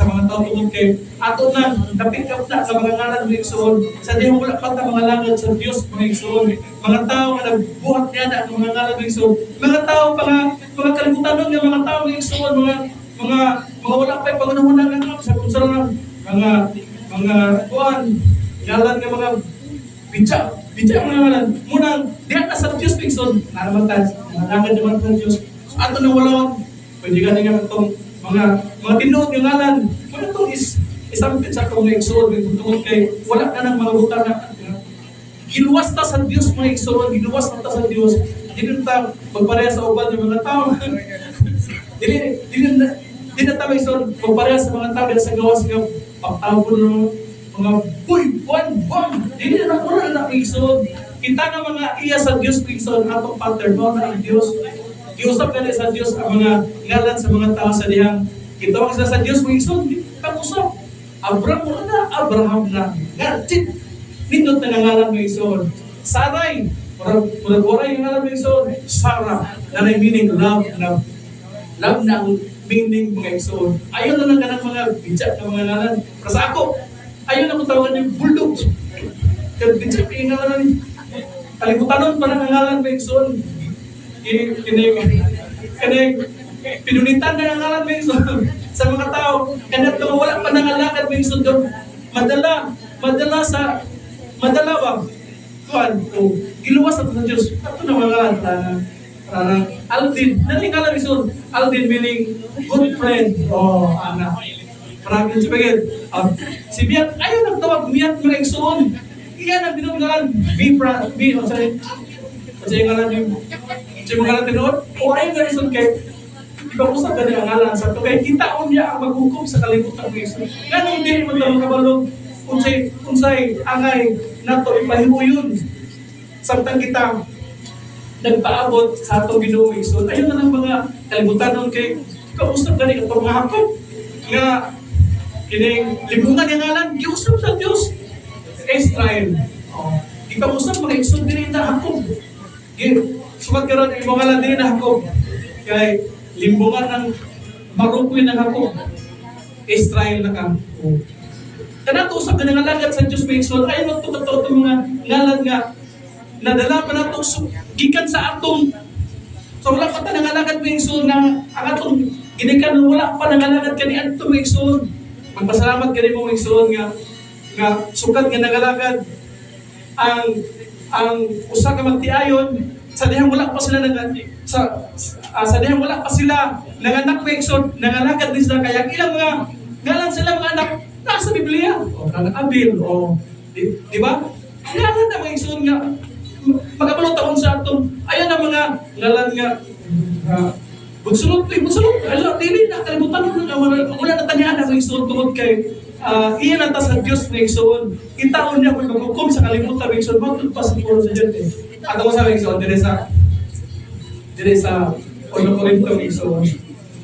mga tao tungod kay ato na pick up na sa mga ngalan mga igsoon sa diha wala pa ta mga langad sa Dios mga igsoon mga tao nga nagbuhat niya na ang mga ngalan mga igsoon mga tao mga kalibutan nga mga tao mga igsoon mga wala pa pangunahuna nga sa kung saan mga kuan ngalan nga mga bijak mga ngalan munang diha na sa Dios pigson naramatan nanagad naman sa Dios so ato na walon pwede ka nga itong mga tinuod nga ngalan wala to isampit sa itong mga igsoon tungod kay wala ka ng mga buta na giluwas ta sa Dios mga igsoon giluwas ta sa Dios dili ta magpareha sa uban ng mga tao dili na ta igsoon magpareha sa mga tao sa gawas nga pagtawag ng mga buwan, dili na wala na igsoon. Kita nga mga iya sa Dios igsoon atong pattern mo na ang Dios. Giusap kani sa Dios ang mga ngalan sa mga tao sa dihang gitawag sila sa Dios igsoon. Pag-usap. Abraham na. Gartit. Nindot na ngalan mo igsoon. Saray. Murag-waray yung ngalan mo igsoon. Sarah. Na meaning love na ang meaning mga igsoon. Ayaw na lang kanang mga bijak na mga ngalan. Para sa ako, ayaw na ko tawagan yung bulldog. Kaya bijak yung ngalan. Kalibutan pa na ngalan mga igsoon. Pinunitan na ngalan mga igsoon. Sa mga tao, kaya wala pa nangalakad mga igsoon doon. Madala ba? Kuhan, giluwas na sa Diyos. Ito na mga ngalan. Aldin, nalingalan igsoon. Aldin meaning good friend. Anak. Maraming sabihin. Si Miyat, ayaw nagtawag Miyat mga igsoon. Iyan ang pinungalan. Kasi yung ngalan yung ngalan tinuod. O ayaw nga igsoon kay ipag-usap ka nila ngalan sa ito. Kaya kita niya ang maghukom sa kalibutan ng igsoon. Ganun din mo tawag kabalog. Unsay angay nato ipahimuyon. Samtang kita nagpaabot sa atong Ginoo igsoon. Ayun na ng mga kalibutan nun kay kausap gani katong mga hakop nga kining libungan nga ngalan giusap sa Dios Israel. Ikausap mga igsoon diri na hakop. Sukat karon imo ngalan diri na hakop. Kay limbungan ng marukoy ng hakop. Israel na ka. Kana to usab nga ngalagad sa Dios mga igsoon. Ayun to mga ngalan nga nadala pa nato gikan sa atong so wala pa ta nangalagad mga igsoon nga ang atong ginikan wala pa nangalagad kani adto mga igsoon. Magpasalamat kani mo mga igsoon nga sukat nga nangalagad ang usa ka magtiayon sa dihang wala pa sila sa dihang wala pa sila nanganak mga igsoon nangalagad din sila kaya ilang mga ngalan sila mga anak nasa Biblia o nang Abil o di ba? Ngalan na mga igsoon nga magkapalong taon sa atong ayan ang mga ngalan nga bunsulot ala dili na kalibutan mo na wala na tanian ang igsoon tungod kay iyan ata sa Dios na igsoon itaon niya kung maghukom sa kalibutan ng igsoon matod pa siguro sa Dios ato mo sa igsoon dire sa 1 Corinto igsoon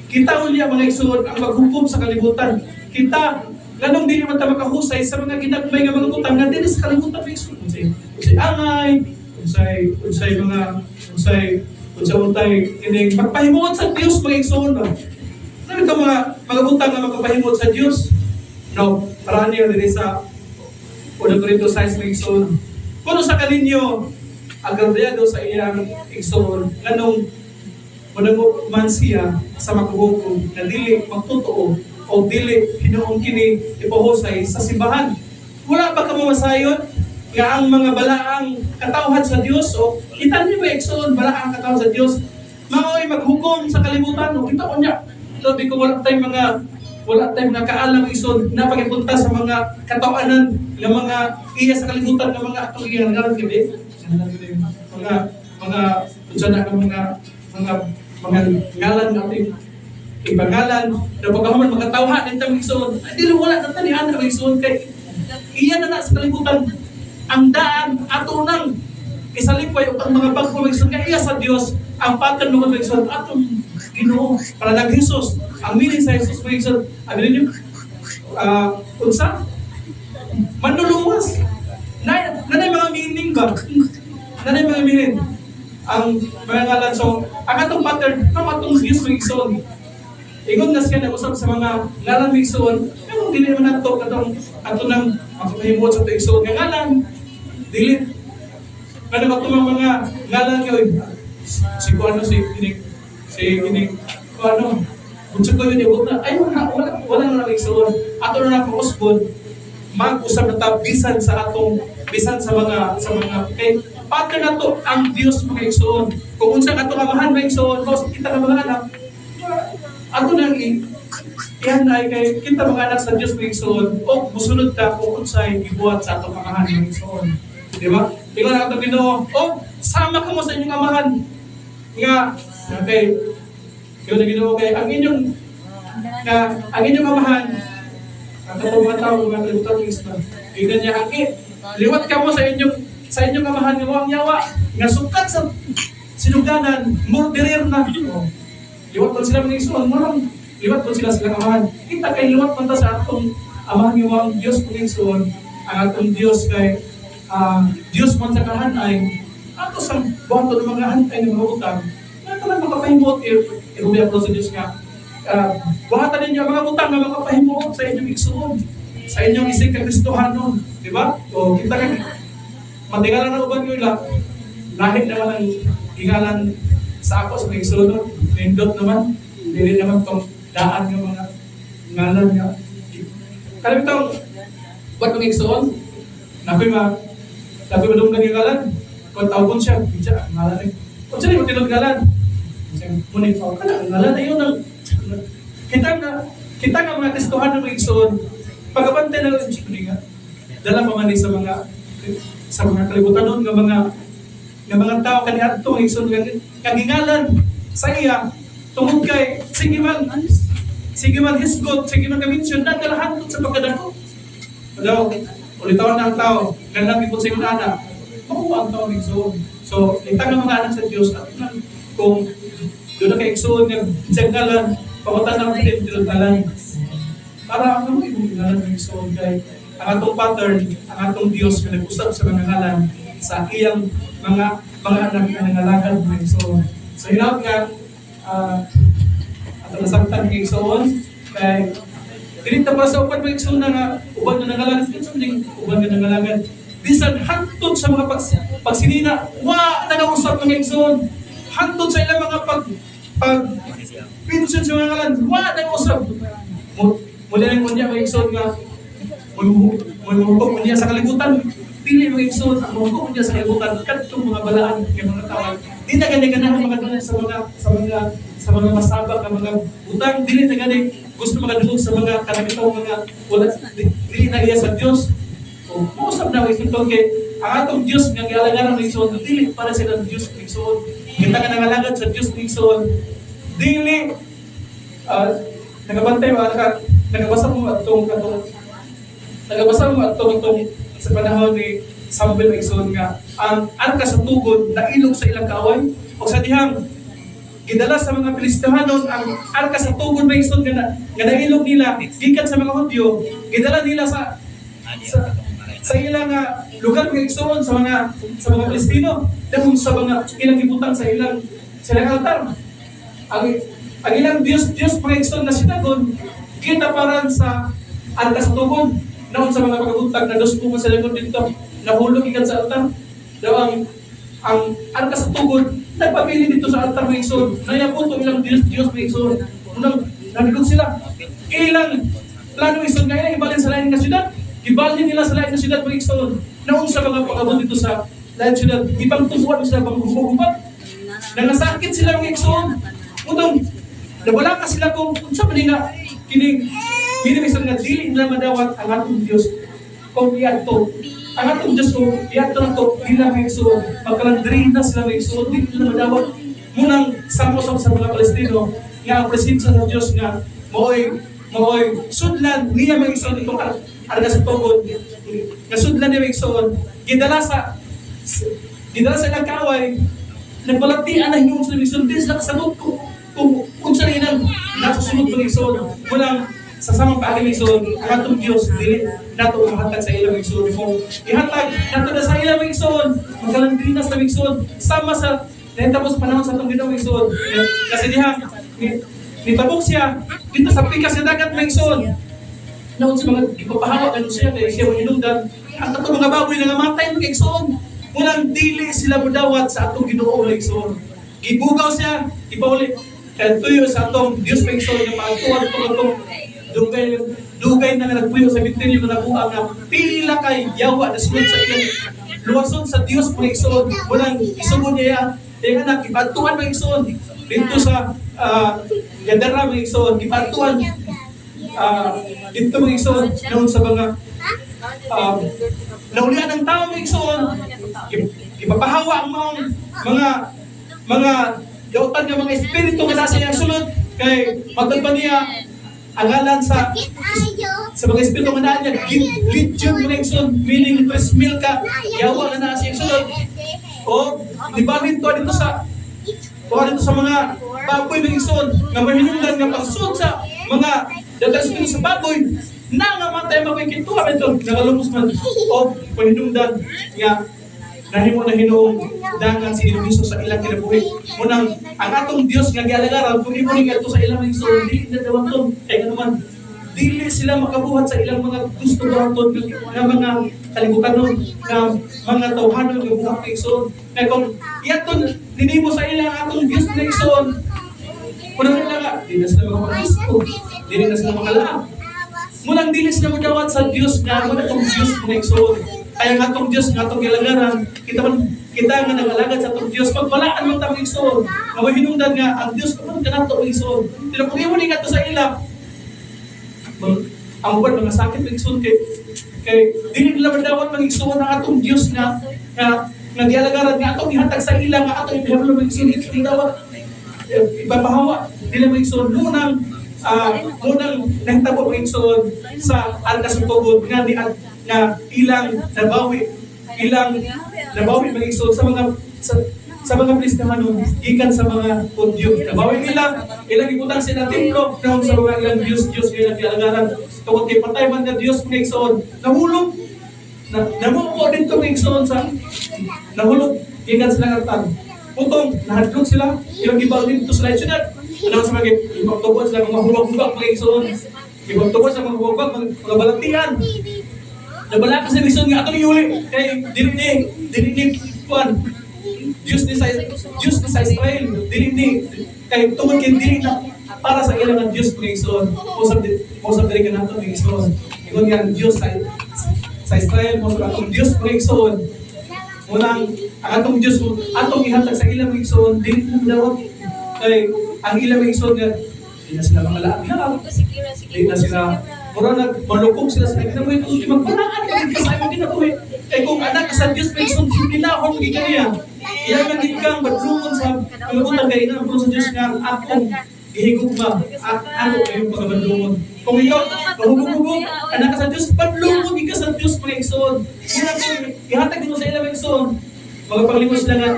kitaon niya mga igsoon ang maghukom sa kalibutan kita ganong dili man ta makahusay sa mga ginagmay nga mga utang nga dili sa kalibutan ng igsoon unsay angay unsay kining magpahimuot sa Dios mga igsoon ba? Sabi ka mga utang nga magpahimuot sa Dios? No, para niyo diri sa 1 Corinto 6 mga igsoon. Kuno sa kaninyo agrabyado sa iyang igsoon nganong manamo man siya sa makuhukom na dili magtotoo o dili hinuon kini ipahusay sa simbahan. Wala ba ka mamasayon? Nga ang mga balaang katawhan sa Dios o kita niyo ba igsoon balaang katawhan sa Dios mao'y maghukom sa kalibutan o kita ko niya sabi ko wala tayong mga kaalam igsoon na pagipunta sa mga katawanan ng mga iya sa kalibutan ng mga atong iya ngalan gabi mga unsana ng mga ngalan natin ibangalan na pagkahuman mga tawhan nitong igsoon ay dili wala na tanihan ang igsoon kay iya na sa kalibutan ang daan ato nang isalipay ang mga bagong igsoon nga iya sa Dios ang patan ng mga igsoon atong Ginoo para nag Jesus ang meaning sa Jesus mga igsoon ano niyo unsa manluluwas nanay mga meaning ba nanay mga meaning ang mga ngalan so ang atong pattern ng atong Dios mga igsoon ingon na siya nag-usap sa mga ngalan mga igsoon pero dili man nato katong ato nang makapahimot sa igsoon nga ngalan dili kada matulong mga ngalan nga si kuano si kining kuano unsa ko yun ibot na ay wala na igsoon ato na focus pod mag-usap na ta bisan sa mga kay pattern nato ang Dios mga igsoon kung unsa atong amahan mga igsoon kung kita nga mga anak ato nang yan ay kay kita mga anak sa Dios mga igsoon o musunod ta kung unsay gibuhat sa atong amahan mga igsoon. Di ba? Tingnan natin Ginoo. Sama ka mo sa inyong amahan. Nga, okay. Yun ang Ginoo kay ang inyong amahan, ang katong mga tao, mga kalibutan ng Islam. Tingnan niya, liwat ka mo sa inyong amahan, nga ang yawa, nga sukat sa sinuganan, murderer na. Liwat po sila mga Islam, liwat po sila silang amahan. Kita kay liwat man ta sa atong amahan nga ang Dios mga Islam, ang atong Dios kay Diyos man sa kahanay, ato sa buhato ng mga hantay ng mga utang, na talang makapahimot, irubiyak ko sa Diyos nga, buhatan ninyo ang mga utang na makapahimot sa inyong igsoon, sa inyong isig kakristohanon, di ba? O kita ka, matingalan na uban nyo lahit naman ang ingalan sa ako sa mga igsoon, nindot naman, hindi naman itong daan ng mga ngalan nga. Kalim itong, ba't mga igsoon? Nakoy madunggan yung ngalan. Kung tawag siya, bidya, ngalan eh. Kung siya yung tinod ngalan. Muna yung ngalan na yun ang kita nga mga Kristohan ng mga igsoon. Pagkabantay na lang siya nga. Dala pa man sa mga kalibutan nun, nga mga tao kanihat ito, mga igsoon, kagingalan sa iya, tungod kay, sige man hisgot, sige man kaminsyon, nagkalahan sa pagkadako. Daw, ulitawan na ang tao, gandang ipon sa yung anak, makuha ang tao ng igsoon. So, itang ng mga anak sa Diyos at kung doon na kaigsoon nga siyang ngalan, pakutan ng pinag ngalan. Para ano yung ngalan ng igsoon kay ang atong pattern, ang atong Diyos na nag-usap sa mga ngalan sa iyang mga anak na nangalagad ng igsoon. So, hinawag nga, ato nasaktan ng igsoon, kay pinita para sa upan ng igsoon na nga, uban na nangalagad, uban na nangalagad. Bisan hantod sa mga pagsinina, nag-usap ng igsoon. Hantod sa ilang mga pinsan sa mga ngalan, nag-usap. Muli ng kunya, mga igsoon nga, may mahukog niya sa kalibutan. Pili mga igsoon, ang mahukog niya sa kalibutan, katong mga balaan ng mga tawag. Di na gani-ganahan mga doon sa mga masabak na mga utang. Dili na gani gusto makadulog sa mga kalamitaw mga wala. Dili na iya sa Diyos. O, mausap na mga igsoon kay ang atong Diyos nga gialagaran ng igsoon, dili para sa Diyos ng igsoon. Kita ka nangalagad sa Diyos ng igsoon. Dili, nagabantay mo, nagabasa mo atong sa panahon ni Samuel Igsoon nga ang arka sa tugod na ilog sa ilang kaaway o sa dihang gidala sa mga Pilistihano ang arka sa tugod ng Igsoon nga nailog nila gikan sa mga Hudyo, gidala nila sa ilang lugar ng Igsoon sa mga Pilistino dahil sa mga ilang ibutang sa ilang altar. Ang ilang Diyos mga Igsoon na sinagon kita paran sa arka sa tugod. Noon sa mga pagkabutag na dos po sa likod dito, nahulog ikan sa altar. Daw ang arka sa tugod, nagpamili dito sa altar ng Igsoon. Nayapon to ilang Diyos ng Igsoon. Unang nalilog sila. Ilang plano ng Igsoon ngayon, ibalin sa lain na syudad. Ibalin nila sa lain na syudad ng Igsoon. Noon sa mga pagkabot dito sa lain na syudad, ipangtubuan sila pang hubog-hubog. Nangasakit sila ng Igsoon. Unang, nawala ka sila kung sa manila, kining minimisan nga dili nila madawat ang atong Diyos kung iadto. Ang atong Diyos kung iadto na to, dili na may igsoon. Pagkalandri na sila may igsoon, dili nila madawat. Munang samosam sa mga Palestino, nga ang presensya ng Diyos nga, maoy sudlan niya may igsoon itong arga sa tugod. Nga sudlan niya may igsoon. Gidala sa ilang kaaway, nagbalatian na hinuong sa igsoon, di sila kasagot kung unsa rin ang nasusunod ng igsoon. Munang sa samang paaging igsoon, ang atong Diyos, dili nato mahatag sa ilang igsoon. Kung ihatag nato na sa ilang igsoon, magkalandinas na igsoon, sama sa nahitabo sa panahon sa atong ginawang igsoon. Kasi diha, nitabok siya dito sa pikas ng dagat ng igsoon. Noon sa mga ipapahawa, ganun siya, kaya siya manilungdan. Ang atong mga baboy na namatay ng igsoon, unang dili sila mudawat sa atong ginawang igsoon. Gibugaw siya, ipauli, kaya tuyo sa atong Diyos ng igsoon, yung paagtuwan itong dugay na nagpuyo sa bitilyo na nabuha nga pila kay yawa na sunod sa ilang luwason sa Dios mga igsoon. Walang isugod niya yung anak ipatuan mga igsoon dito sa Gadara mga igsoon, ipatuan dito mga igsoon noon sa mga naulian ng tao mga igsoon, ipapahawa ang mga dautan ng mga espiritu nga nasa iyang sulod kay matagpan niya ang ngalan sa mga espiritu nga naan niya, legion mga igsoon, meaning 3,000 ka, yawa na nasa iyang sulod. O, libalin to dito sa mga baboy mga igsoon, nga mahinunggan nga pagsunod sa mga dagang espiritu sa baboy, na nga matay makikituwa ito, nakalumos man, o pahinungdan nga, nahimo na hinoong dangan si Ilumiso sa ilang kinabuhi. Munang, ang atong Diyos nga gialagaran, kung imo ning ato sa ilang igsoon, dili na dawaton, kaya naman, dili sila makabuhat sa ilang mga gusto dawaton nga mga kalibutan nun, nga mga tawhanon nga buhat ng igsoon. Kaya kung iyaton, ninimo sa ilang atong Diyos na igsoon, munang nila nga, di na sila makapag-gusto, di na sila makalaang. Munang dili sila madawat sa Diyos nga, mga atong Diyos na igsoon. Kaya nga itong Diyos, nga itong ilagaran, kita nga nag-alagad sa itong Diyos, pagbalaan mo itong igsoon, nga mahinungdan nga, ang Diyos kung ka na itong igsoon. Pero kung imo nga ito sa ila, ang word, mga sakit ng igsoon, kay dili nila madawat ng igsoon ang atong Diyos nga nag-alagaran, nga atong ihatag sa ila, nga atong ipihablo ng igsoon, ito dawat, ipapahawa, dili mo igsoon, munang nahitabo ng igsoon sa arka sa tugod, nga ilang nabawi mga igsoon sa mga sa mga Kristiyano, gikan sa mga Hudyo. Kabawin nila, ilang ibutang sila templo, noong sa mga ilang Diyos ilang kilagaran. Tungkol kay patay man na Diyos mga igsoon, nahulog. Namupo din ito mga igsoon sa nahulog, gikan sila ng putong, nahadlok sila, ilang ibaw din ito sa syudad. Ano sa mga ibagtubod sila, mga hubag-hubag mga igsoon. Ibagtubod sa mga hubag, mga balatian. Nabala ka sa igsoon nga, atong iuli, kay dirinig, kuan, Diyos ni sa Israel, dili kay tungod kay dili na para sa ilang Diyos mga igsoon. Usab diri ka nato mga igsoon. Ingon nga Diyos sa Israel mo sa atong Diyos mga igsoon. Unang ang atong Diyos atong ihatag sa ilang mga igsoon dili na dawat kay ang ilang mga igsoon nga di na sila mga laag. Di na sila mura nagmalukog sila sa kinabuhi kung di magparaan ka sa imong kinabuhi. Kay kung anak ka sa Diyos mga igsoon sinilahon mo giganiya. Iyan man kang badlungon sa pagbutan kay ina sa Diyos nga akong ihigugma ako kayong pagabadlungon. Kung ikaw mahubog-hubog anak ka sa Diyos, badlungon ka sa Diyos mga igsoon. Ihatag mo sa ilang mga igsoon. Magpaglimus sila nga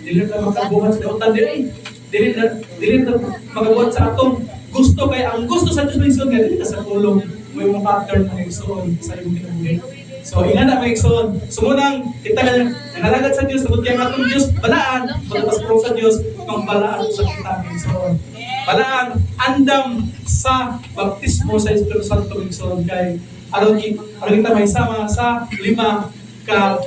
dili na makabuhat sa utan dili na magabuhat sa atong gusto kay ang gusto sa Diyos mga igsoon nga dili ka sa tulong mo yung pattern mga igsoon sa imong kinabuhi. So, ingat na mga igsoon. Sumunang, kita ka nangalagad sa Diyos, sabot kaya atong Diyos, balaan, pagkapasprong sa Diyos, kung balaan sa kita mga igsoon. Balaan, andam sa baptismo sa Espiritu Santo mga igsoon. Kay, aron kita may sama sa 5 ka